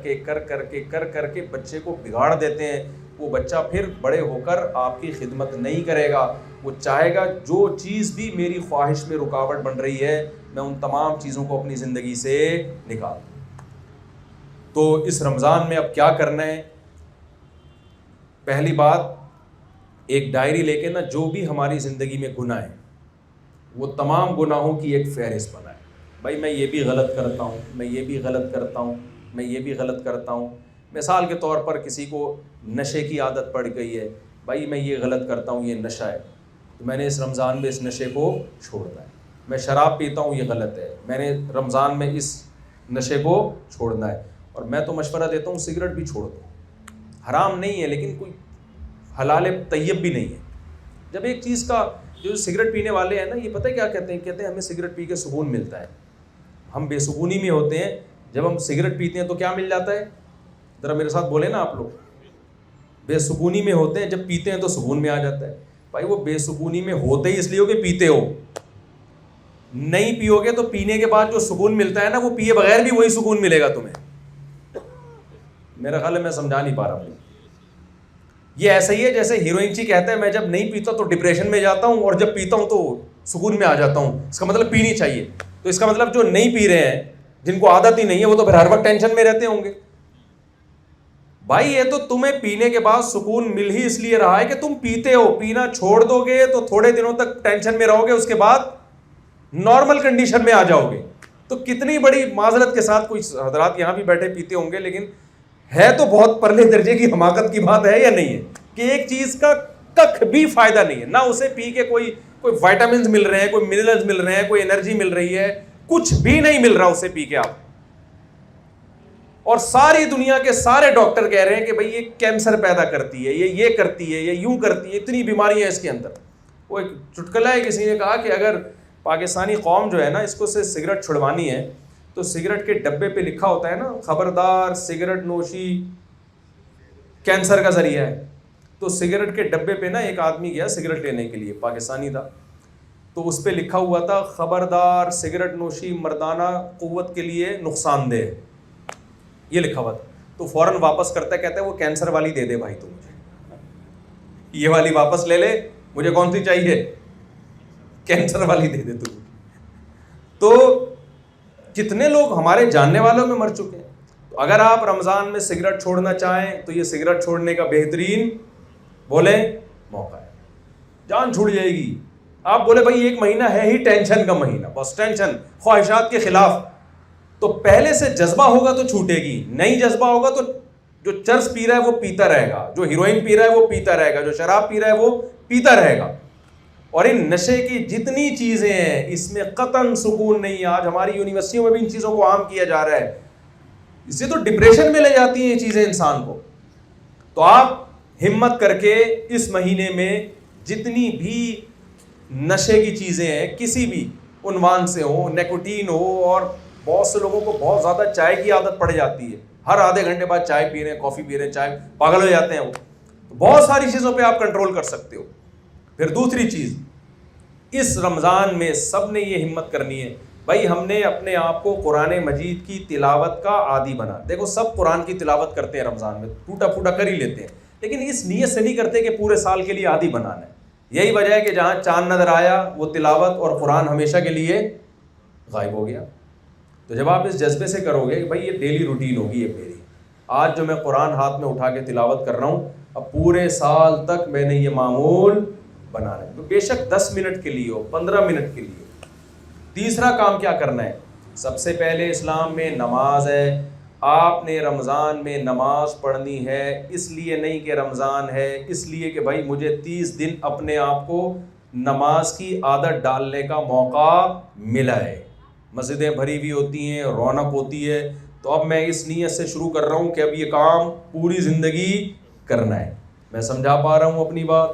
کے بچے کو بگاڑ دیتے ہیں۔ وہ بچہ پھر بڑے ہو کر آپ کی خدمت نہیں کرے گا، وہ چاہے گا جو چیز بھی میری خواہش میں رکاوٹ بن رہی ہے میں ان تمام چیزوں کو اپنی زندگی سے نکال دوں۔ تو اس رمضان میں اب کیا کرنا ہے؟ پہلی بات، ایک ڈائری لے کے نا جو بھی ہماری زندگی میں گناہ ہیں وہ تمام گناہوں کی ایک فہرست بنائیں۔ بھائی میں یہ بھی غلط کرتا ہوں، میں یہ بھی غلط کرتا ہوں، میں یہ بھی غلط کرتا ہوں۔ مثال کے طور پر کسی کو نشے کی عادت پڑ گئی ہے، بھائی میں یہ غلط کرتا ہوں، یہ نشہ ہے، تو میں نے اس رمضان میں اس نشے کو چھوڑنا ہے۔ میں شراب پیتا ہوں، یہ غلط ہے، میں نے رمضان میں اس نشے کو چھوڑنا ہے۔ اور میں تو مشورہ دیتا ہوں سگریٹ بھی چھوڑ دو، حرام نہیں ہے لیکن کوئی حلال طیب بھی نہیں ہے۔ جب ایک چیز کا جو سگریٹ پینے والے ہیں نا، یہ پتہ ہے کیا کہتے ہیں ہمیں سگریٹ پی کے سکون ملتا ہے۔ ہم بے سکونی میں ہوتے ہیں، جب ہم سگریٹ پیتے ہیں تو کیا مل جاتا ہے؟ ذرا میرے ساتھ بولیں نا آپ لوگ، بے سکونی میں ہوتے ہیں، جب پیتے ہیں تو سکون میں آ جاتا ہے۔ بھائی وہ بے سکونی میں ہوتے ہی اس لیے ہو کہ پیتے ہو، نہیں پیو گے تو پینے کے بعد جو سکون ملتا ہے نا وہ پیے بغیر بھی وہی سکون ملے گا تمہیں۔ میرا خیال ہے میں سمجھا نہیں پا رہا ہوں۔ یہ ایسا ہی ہے جیسے ہیروئن کہتا ہے میں جب نہیں پیتا تو ڈپریشن میں جاتا ہوں اور جب پیتا ہوں تو سکون میں آ جاتا ہوں۔ اس کا مطلب پینی چاہیے، تو اس کا مطلب جو نہیں پی رہے ہیں، جن کو عادت ہی نہیں ہے، وہ تو پھر ہر وقت ٹینشن میں رہتے ہوں گے۔ بھائی یہ تو تمہیں پینے کے بعد سکون مل ہی اس لیے رہا ہے کہ تم پیتے ہو، پینا چھوڑ دو گے تو تھوڑے دنوں تک ٹینشن میں رہو گے، اس کے بعد نارمل کنڈیشن میں آ جاؤ گے۔ تو کتنی بڑی معذرت کے ساتھ کوئی حضرات یہاں بھی بیٹھے پیتے ہوں گے، لیکن ہے تو بہت پرلے درجے کی حماقت کی بات ہے یا نہیں ہے کہ ایک چیز کا کخ بھی فائدہ نہیں ہے، نہ اسے پی کے کوئی وائٹامنز مل رہے ہیں، کوئی منرلز مل رہے ہیں، کوئی انرجی مل رہی ہے، کچھ بھی نہیں مل رہا اسے پی کے آپ. اور ساری دنیا کے سارے ڈاکٹر کہہ رہے ہیں کہ بھئی یہ کینسر پیدا کرتی ہے، یہ کرتی ہے، یہ یوں کرتی ہے، اتنی بیماریاں اس کے اندر. وہ ایک چٹکلا ہے، کسی نے کہا کہ اگر پاکستانی قوم جو ہے نا اس کو سے سگریٹ چھڑوانی ہے تو سگریٹ کے ڈبے پہ لکھا ہوتا ہے نا خبردار سگریٹ نوشی کینسر کا ذریعہ ہے. تو سگریٹ کے ڈبے پہ نا ایک آدمی گیا سگریٹ لینے کے لیے، پاکستانی تھا، تو اس پہ لکھا ہوا تھا خبردار سگریٹ نوشی مردانہ قوت کے لیے نقصان دہ، یہ لکھا ہوا تھا. تو فوراً واپس کرتا ہے، کہتا ہے وہ کینسر والی دے دے بھائی، تو مجھے یہ والی واپس لے لے، مجھے کون سی چاہیے، کینسر والی دے دے تو. تو کتنے لوگ ہمارے جاننے والوں میں مر چکے ہیں. تو اگر آپ رمضان میں سگریٹ چھوڑنا چاہیں تو یہ سگریٹ چھوڑنے کا بہترین بولیں موقع ہے، جان چھوڑ جائے گی. آپ بولے بھائی ایک مہینہ ہے ہی ٹینشن کا مہینہ، بس ٹینشن، خواہشات کے خلاف، تو پہلے سے جذبہ ہوگا تو چھوٹے گی، نہیں جذبہ ہوگا تو جو چرس پی رہا ہے وہ پیتا رہے گا، جو ہیروئن پی رہا ہے وہ پیتا رہے گا، جو شراب پی رہا ہے وہ پیتا رہے گا. اور ان نشے کی جتنی چیزیں ہیں اس میں قطعاً سکون نہیں ہے. آج ہماری یونیورسٹیوں میں بھی ان چیزوں کو عام کیا جا رہا ہے، اس سے تو ڈپریشن میں لے جاتی ہیں یہ چیزیں انسان کو. تو آپ ہمت کر کے اس مہینے میں جتنی بھی نشے کی چیزیں ہیں کسی بھی عنوان سے ہو، نیکوٹین ہو، اور بہت سے لوگوں کو بہت زیادہ چائے کی عادت پڑ جاتی ہے، ہر آدھے گھنٹے بعد چائے پی رہے ہیں، کافی پی رہے ہیں، چائے پاگل ہو جاتے ہیں وہ. بہت ساری چیزوں پہ آپ کنٹرول کر سکتے ہو. پھر دوسری چیز، اس رمضان میں سب نے یہ ہمت کرنی ہے بھائی ہم نے اپنے آپ کو قرآن مجید کی تلاوت کا عادی بنا. دیکھو سب قرآن کی تلاوت کرتے ہیں رمضان میں، ٹوٹا پھوٹا کر ہی لیتے ہیں، لیکن اس نیت سے نہیں کرتے کہ پورے سال کے لیے عادی بنانا ہے. یہی وجہ ہے کہ جہاں چاند نظر آیا وہ تلاوت اور قرآن ہمیشہ کے لیے غائب ہو گیا. تو جب آپ اس جذبے سے کرو گے کہ بھائی یہ ڈیلی روٹین ہوگی، یہ میری آج جو میں قرآن ہاتھ میں اٹھا کے تلاوت کر رہا ہوں، اب پورے سال تک میں نے یہ معمول بنا رہے ہیں. تو بے شک 10 منٹ کے لیے ہو، 15 منٹ کے لیے. تیسرا کام کیا کرنا ہے؟ سب سے پہلے اسلام میں نماز ہے. آپ نے رمضان میں نماز پڑھنی ہے، اس لیے نہیں کہ رمضان ہے، اس لیے کہ بھائی مجھے 30 دن اپنے آپ کو نماز کی عادت ڈالنے کا موقع ملا ہے. مسجدیں بھری ہوئی ہوتی ہیں، رونق ہوتی ہے، تو اب میں اس نیت سے شروع کر رہا ہوں کہ اب یہ کام پوری زندگی کرنا ہے. میں سمجھا پا رہا ہوں اپنی بات؟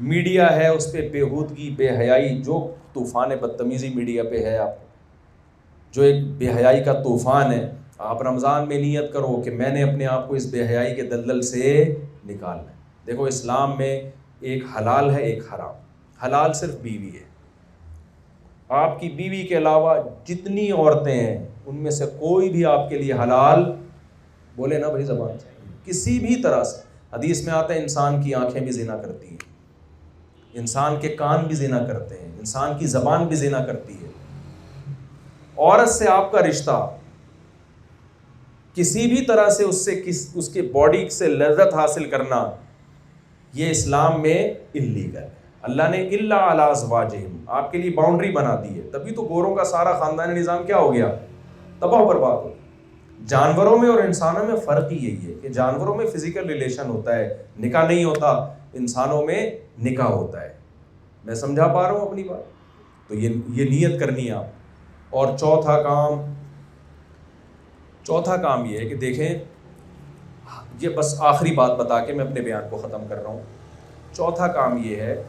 میڈیا ہے اس پہ بےہودگی، بے حیائی، جو طوفان بدتمیزی میڈیا پہ ہے، آپ جو ایک بے حیائی کا طوفان ہے. آپ رمضان میں نیت کرو کہ میں نے اپنے آپ کو اس بے حیائی کے دلدل سے نکالنا ہے. دیکھو اسلام میں ایک حلال ہے، ایک حرام. حلال صرف بیوی ہے، آپ کی بیوی کے علاوہ جتنی عورتیں ہیں ان میں سے کوئی بھی آپ کے لیے حلال، بولے نا بھائی زبان سے، کسی بھی طرح سے. حدیث میں آتا ہے انسان کی آنکھیں بھی زنا کرتی ہیں، انسان کے کان بھی زنا کرتے ہیں، انسان کی زبان بھی زنا کرتی ہے. عورت سے آپ کا رشتہ کسی بھی طرح سے اس کے باڈی سے لذت حاصل کرنا، یہ اسلام میں اللیگل ہے. اللہ نے الا علی ازواجہم آپ کے لیے باؤنڈری بنا دی ہے. تبھی تو گوروں کا سارا خاندانی نظام کیا ہو گیا؟ تباہ و برباد ہو. جانوروں میں اور انسانوں میں فرق ہی یہی ہے کہ جانوروں میں فزیکل ریلیشن ہوتا ہے، نکاح نہیں ہوتا. انسانوں میں نکاح ہوتا ہے. میں سمجھا پا رہا ہوں اپنی بات؟ تو یہ نیت کرنی ہے آپ. اور چوتھا کام یہ ہے کہ دیکھیں، یہ بس آخری بات بتا کے میں اپنے بیان کو ختم کر رہا ہوں. چوتھا کام یہ ہے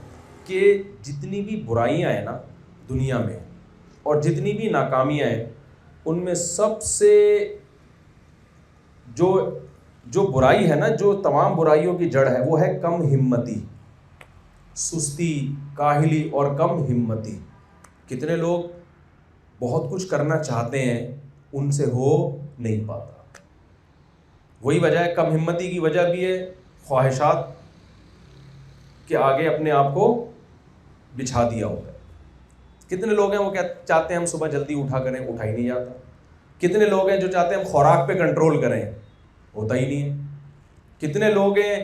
کہ جتنی بھی برائیاں ہیں نا دنیا میں، اور جتنی بھی ناکامیاں ہیں، ان میں سب سے جو برائی ہے نا، جو تمام برائیوں کی جڑ ہے، وہ ہے کم ہمتی، سستی، کاہلی اور کم ہمتی. کتنے لوگ بہت کچھ کرنا چاہتے ہیں، ان سے ہو نہیں پاتا. وہی وجہ ہے، کم ہمتی کی وجہ بھی ہے خواہشات کے آگے اپنے آپ کو بچھا دیا ہوتا ہے. کتنے لوگ ہیں وہ کیا چاہتے ہیں ہم صبح جلدی اٹھا کریں، اٹھا ہی نہیں جاتا. کتنے لوگ ہیں جو چاہتے ہیں ہم خوراک پہ کنٹرول کریں، ہوتا ہی نہیں ہے. کتنے لوگ ہیں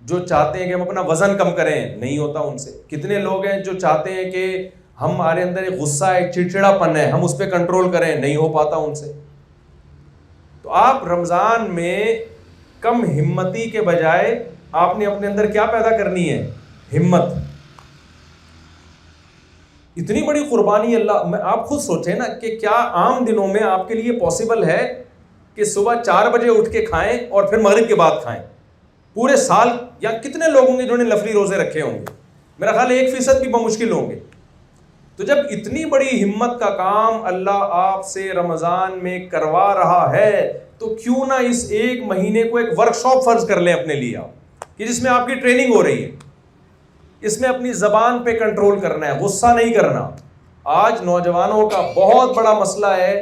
جو چاہتے ہیں کہ ہم اپنا وزن کم کریں، نہیں ہوتا ان سے. کتنے لوگ ہیں جو چاہتے ہیں کہ ہمارے اندر ایک غصہ ہے, چڑچڑا پن ہے, ہم اس پہ کنٹرول کریں, نہیں ہو پاتا ان سے. تو آپ رمضان میں کم ہمتی کے بجائے آپ نے اپنے اندر کیا پیدا کرنی ہے؟ ہمت. اتنی بڑی قربانی اللہ, آپ خود سوچیں نا کہ کیا عام دنوں میں آپ کے لیے پاسبل ہے کہ صبح 4 بجے اٹھ کے کھائیں اور پھر مغرب کے بعد کھائیں؟ پورے سال یا کتنے لوگ ہوں گے جنہوں نے نفلی روزے رکھے ہوں گے؟ میرا خیال 1% بھی بمشکل ہوں گے. تو جب اتنی بڑی ہمت کا کام اللہ آپ سے رمضان میں کروا رہا ہے تو کیوں نہ اس ایک مہینے کو ایک ورک شاپ فرض کر لیں اپنے لیے آپ, کہ جس میں آپ کی ٹریننگ ہو رہی ہے. اس میں اپنی زبان پہ کنٹرول کرنا ہے, غصہ نہیں کرنا. آج نوجوانوں کا بہت بڑا مسئلہ ہے,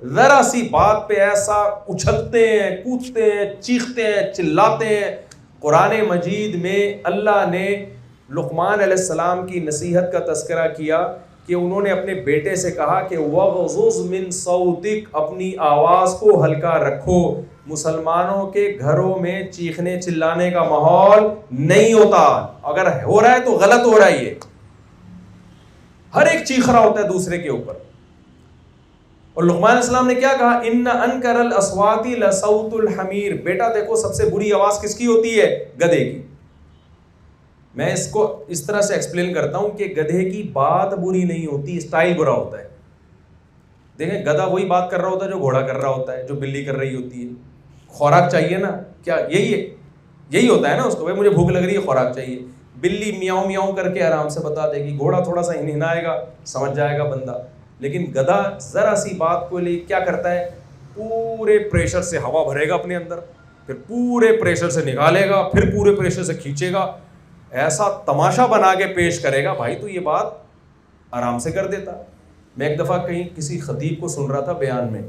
ذرا سی بات پہ ایسا اچھلتے ہیں, کودتے ہیں, چیختے ہیں, چلاتے ہیں. قرآن مجید میں اللہ نے لقمان علیہ السلام کی نصیحت کا تذکرہ کیا کہ انہوں نے اپنے بیٹے سے کہا کہ وَغْضُضْ مِن صَوْتِكَ, اپنی آواز کو ہلکا رکھو. مسلمانوں کے گھروں میں چیخنے چلانے کا ماحول نہیں ہوتا, اگر ہو رہا ہے تو غلط ہو رہا ہے. یہ ہر ایک چیخ رہا ہوتا ہے دوسرے کے اوپر. اور لقمان علیہ السلام نے کیا کہا؟ ان انکر الاصوات لصوت الحمیر. بیٹا دیکھو سب سے بری آواز کس کی ہوتی ہے؟ گدھے کی. میں اس کو اس طرح سے ایکسپلین کرتا ہوں کہ گدھے کی بات بری نہیں ہوتی, اسٹائل برا ہوتا ہے. دیکھیں گدھا وہی بات کر رہا ہوتا ہے جو گھوڑا کر رہا ہوتا ہے, جو بلی کر رہی ہوتی ہے. خوراک چاہیے نا, کیا یہی ہوتا ہے نا اس کو, بھائی مجھے بھوک لگ رہی ہے, خوراک چاہیے. بلی میاؤں میاؤں کر کے آرام سے بتا دے گی, گھوڑا تھوڑا سا ہنہنائے گا, سمجھ جائے گا بندہ. لیکن گدھا ذرا سی بات کو لے کیا کرتا ہے؟ پورے پریشر سے ہوا بھرے گا اپنے اندر, پھر پورے پریشر سے نکالے گا, پھر پورے پریشر سے کھینچے گا, ایسا تماشا بنا کے پیش کرے گا. بھائی تو یہ بات آرام سے کر دیتا. میں ایک دفعہ کہیں کسی خطیب کو سن رہا تھا بیان میں,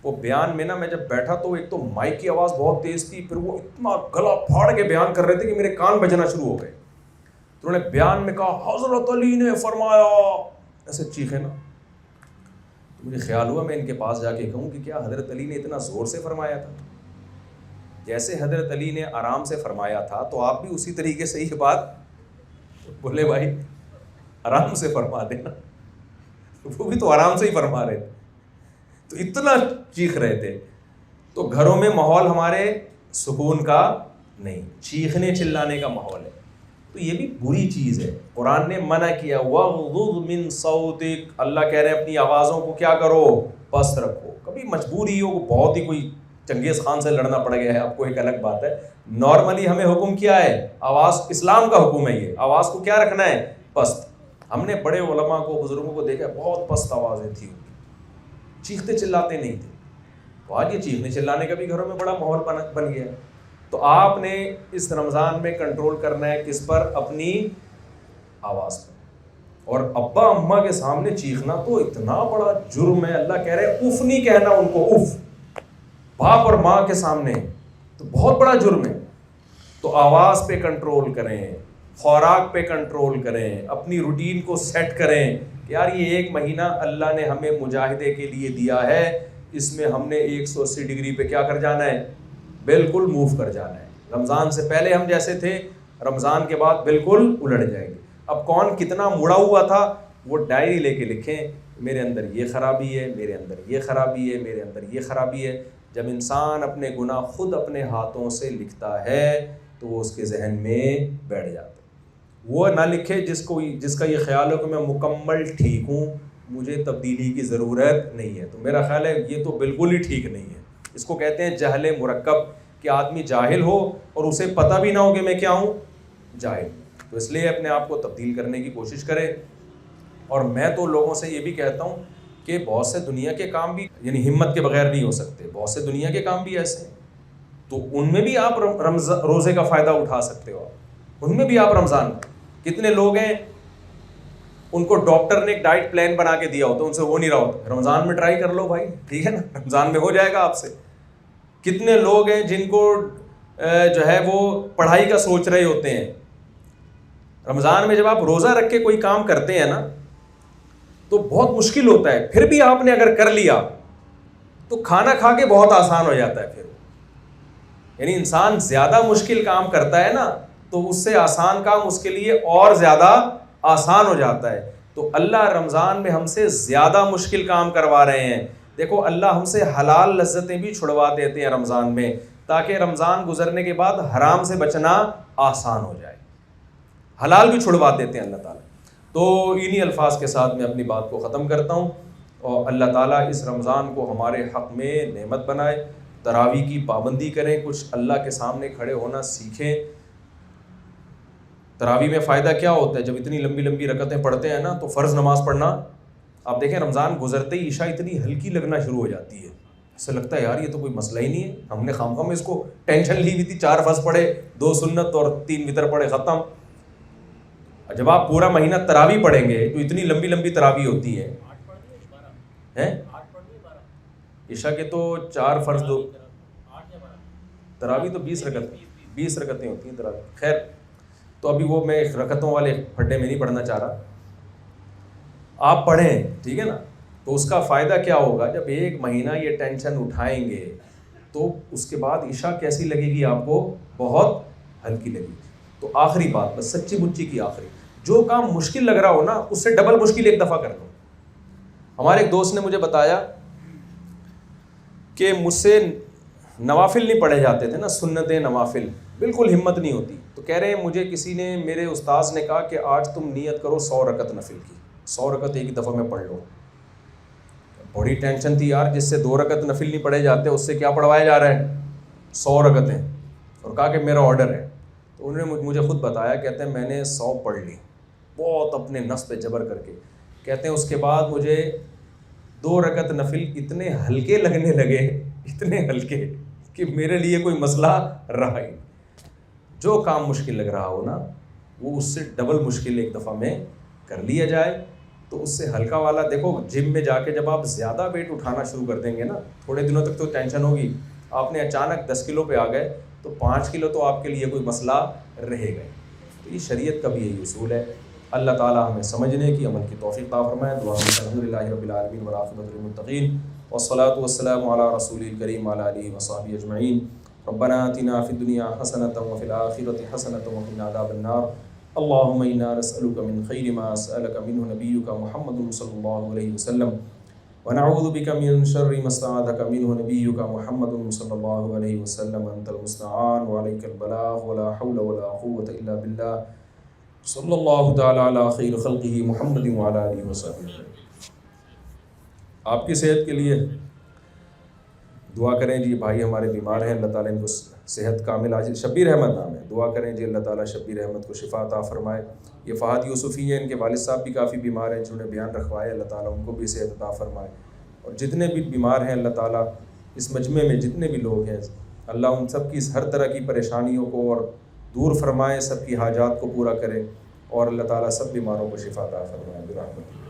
وہ بیان میں نا میں جب بیٹھا تو ایک تو مائک کی آواز بہت تیز تھی, پھر وہ اتنا گلا پھاڑ کے بیان کر رہے تھے کہ میرے کان بجنا شروع ہو گئے. تو انہوں نے بیان میں کہا حضرت علی نے فرمایا, ایسے چیخے نا. تو مجھے خیال ہوا میں ان کے پاس جا کے کہوں کہ کیا حضرت علی نے اتنا زور سے فرمایا تھا؟ جیسے حضرت علی نے آرام سے فرمایا تھا تو آپ بھی اسی طریقے سے یہ بات بولے بھائی آرام سے فرما دینا. وہ بھی تو آرام سے ہی فرما رہے تھے, تو اتنا چیخ رہے تھے. تو گھروں میں ماحول ہمارے سکون کا نہیں, چیخنے چلانے کا ماحول ہے. تو یہ بھی بری چیز ہے. قرآن نے منع کیا وَغْضُضْ مِن صَوْتِكَ, اللہ کہہ رہے ہیں اپنی آوازوں کو کیا کرو؟ پست رکھو. کبھی مجبوری ہو, بہت ہی کوئی چنگیز خان سے لڑنا پڑ گیا ہے آپ کو, ایک الگ بات ہے. نارملی ہمیں حکم کیا ہے؟ آواز, اسلام کا حکم ہے یہ, آواز کو کیا رکھنا ہے؟ پست. ہم نے بڑے علماء کو, بزرگوں کو دیکھا بہت پست آوازیں تھی, چیختے چلاتے نہیں تھے. تو آج یہ چیخنے چلانے کا بھی گھروں میں بڑا ماحول بن گیا ہے. تو آپ نے اس رمضان میں کنٹرول کرنا ہے کس پر؟ اپنی آواز پر. اور ابا اماں کے سامنے چیخنا تو اتنا بڑا جرم ہے, اللہ کہہ رہے اف نہیں کہنا ان کو, اف. باپ اور ماں کے سامنے تو بہت بڑا جرم ہے. تو آواز پہ کنٹرول کریں, خوراک پہ کنٹرول کریں, اپنی روٹین کو سیٹ کریں کہ یار یہ ایک مہینہ اللہ نے ہمیں مجاہدے کے لیے دیا ہے, اس میں ہم نے 180 ڈگری پہ کیا کر جانا ہے؟ بالکل موو کر جانا ہے. رمضان سے پہلے ہم جیسے تھے, رمضان کے بعد بالکل الٹ جائیں گے. اب کون کتنا مڑا ہوا تھا وہ ڈائری لے کے لکھیں, میرے اندر یہ خرابی ہے, میرے اندر یہ خرابی ہے, میرے اندر یہ خرابی ہے. جب انسان اپنے گناہ خود اپنے ہاتھوں سے لکھتا ہے تو وہ اس کے ذہن میں بیٹھ جاتا ہے. وہ نہ لکھے جس کا یہ خیال ہو کہ میں مکمل ٹھیک ہوں, مجھے تبدیلی کی ضرورت نہیں ہے. تو میرا خیال ہے یہ تو بالکل ہی ٹھیک نہیں ہے. اس کو کہتے ہیں جہل مرکب, کہ آدمی جاہل ہو اور اسے پتہ بھی نہ ہو کہ میں کیا ہوں, جاہل. تو اس لیے اپنے آپ کو تبدیل کرنے کی کوشش کرے. اور میں تو لوگوں سے یہ بھی کہتا ہوں کہ بہت سے دنیا کے کام بھی یعنی ہمت کے بغیر نہیں ہو سکتے, بہت سے دنیا کے کام بھی ایسے ہیں, تو ان میں بھی آپ روزے کا فائدہ اٹھا سکتے ہو. ان میں بھی آپ رمضان, کتنے لوگ ہیں ان کو ڈاکٹر نے ایک ڈائٹ پلان بنا کے دیا ہوتا, ان سے ہو نہیں رہا ہوتا, رمضان میں ٹرائی کر لو بھائی, ٹھیک ہے نا, رمضان میں ہو جائے گا آپ سے. کتنے لوگ ہیں جن کو جو ہے وہ پڑھائی کا سوچ رہے ہوتے ہیں, رمضان میں جب آپ روزہ رکھ کے کوئی کام کرتے ہیں نا تو بہت مشکل ہوتا ہے, پھر بھی آپ نے اگر کر لیا تو کھانا کھا کے بہت آسان ہو جاتا ہے. پھر یعنی انسان زیادہ مشکل کام کرتا ہے نا تو اس سے آسان کام اس کے لیے اور زیادہ آسان ہو جاتا ہے. تو اللہ رمضان میں ہم سے زیادہ مشکل کام کروا رہے ہیں. دیکھو اللہ ہم سے حلال لذتیں بھی چھڑوا دیتے ہیں رمضان میں، تاکہ رمضان گزرنے کے بعد حرام سے بچنا آسان ہو جائے. حلال بھی چھڑوا دیتے ہیں اللہ تعالیٰ. تو انہی الفاظ کے ساتھ میں اپنی بات کو ختم کرتا ہوں، اور اللہ تعالیٰ اس رمضان کو ہمارے حق میں نعمت بنائے. تراویح کی پابندی کریں، کچھ اللہ کے سامنے کھڑے ہونا سیکھیں. تراویح میں فائدہ کیا ہوتا ہے؟ جب اتنی لمبی لمبی رکعتیں پڑھتے ہیں نا تو فرض نماز پڑھنا، آپ دیکھیں رمضان گزرتے ہی عشاء اتنی ہلکی لگنا شروع ہو جاتی ہے، ایسا لگتا ہے یار یہ تو کوئی مسئلہ ہی نہیں ہے، ہم نے خام اس کو ٹینشن لی ہوئی تھی. 4 فرض پڑھے، 2 سنت اور 3 وتر پڑھے، ختم. جب آپ پورا مہینہ تراویح پڑھیں گے تو اتنی لمبی لمبی تراویح ہوتی ہے. عشاء کے تو 4 فرض، 2 تراویح تو 20 رکعتیں ہوتی ہیں تراویح. خیر، تو ابھی وہ میں رکعتوں والے پھڈے میں نہیں پڑھنا چاہ رہا. آپ پڑھیں، ٹھیک ہے نا. تو اس کا فائدہ کیا ہوگا؟ جب 1 مہینہ یہ ٹینشن اٹھائیں گے تو اس کے بعد عشاء کیسی لگے گی آپ کو؟ بہت ہلکی لگے گی. تو آخری بات، بس سچی مچی کی آخری، جو کام مشکل لگ رہا ہو نا اس سے ڈبل مشکل ایک دفعہ کر دو. ہمارے ایک دوست نے مجھے بتایا کہ مجھ سے نوافل نہیں پڑھے جاتے تھے نا، سنتیں نوافل، بالکل ہمت نہیں ہوتی. تو کہہ رہے ہیں مجھے کسی نے، میرے استاذ نے کہا کہ آج تم نیت کرو 100 رکعت نفل کی، 100 رکعت ایک دفعہ میں پڑھ لو. بڑی ٹینشن تھی یار، جس سے 2 رکعت نفل نہیں پڑھے جاتے اس سے کیا پڑھوایا جا رہا ہے؟ 100 رکعتیں. اور کہا کہ میرا آرڈر ہے. تو انہوں نے مجھے خود بتایا، کہتے ہیں میں نے 100 پڑھ لی بہت اپنے نفس پہ جبر کر کے. کہتے ہیں اس کے بعد مجھے 2 رکعت نفل اتنے ہلکے لگنے لگے، اتنے ہلکے کہ میرے لیے کوئی مسئلہ رہا ہی. جو کام مشکل لگ رہا ہو نا وہ اس سے ڈبل مشکل ایک دفعہ میں کر لیا جائے تو اس سے ہلکا والا. دیکھو جم میں جا کے جب آپ زیادہ ویٹ اٹھانا شروع کر دیں گے نا، تھوڑے دنوں تک تو ٹینشن ہوگی. آپ نے اچانک 10 کلو پہ آ گئے تو 5 کلو تو آپ کے لیے کوئی مسئلہ رہے گا. تو یہ شریعت کا بھی یہی اصول ہے. اللہ تعالیٰ ہمیں سمجھنے کی، عمل کی توفیق عطا فرمائے. دعا الحمدللہ رب العالمین والعاقبۃ للمتقین والصلاۃ والسلام علی رسول الکریم وعلی آلہ وصحبہ اجمعین. ربنا آتنا فی الدنیا حسنۃ وفی الآخرۃ حسنۃ وقنا عذاب النار. اللهم انا نسألك من خير ما سألك منه نبيك محمد صلی اللہ علیہ وسلم ونعوذ بك من شر ما استعاذك منه نبيك محمد صلی اللہ علیہ وسلم. انت المستعان وعليك البلاغ ولا حول ولا قوة الا بالله. صلی اللہ تعالی علی خیر خلقہ محمد وعلی آلہ وصحبہ. آپ کی صحت کے لیے دعا کریں جی. بھائی ہمارے بیمار ہیں، اللہ تعالیٰ ان کو صحت کامل عاجل. شبیر احمد نام ہے، دعا کریں جی اللہ تعالیٰ شبیر احمد کو شفا عطا فرمائے. یہ فہد یوسفی ہیں، ان کے والد صاحب بھی کافی بیمار ہیں جنہوں نے بیان رکھوایا، اللہ تعالیٰ ان کو بھی صحت عطا فرمائے. اور جتنے بھی بیمار ہیں اللہ تعالیٰ اس مجمع میں جتنے بھی لوگ ہیں اللہ ان سب کی ہر طرح کی پریشانیوں کو اور دور فرمائے، سب کی حاجات کو پورا کرے، اور اللہ تعالیٰ سب بیماروں کو شفا عطا فرمائے برحمتہ.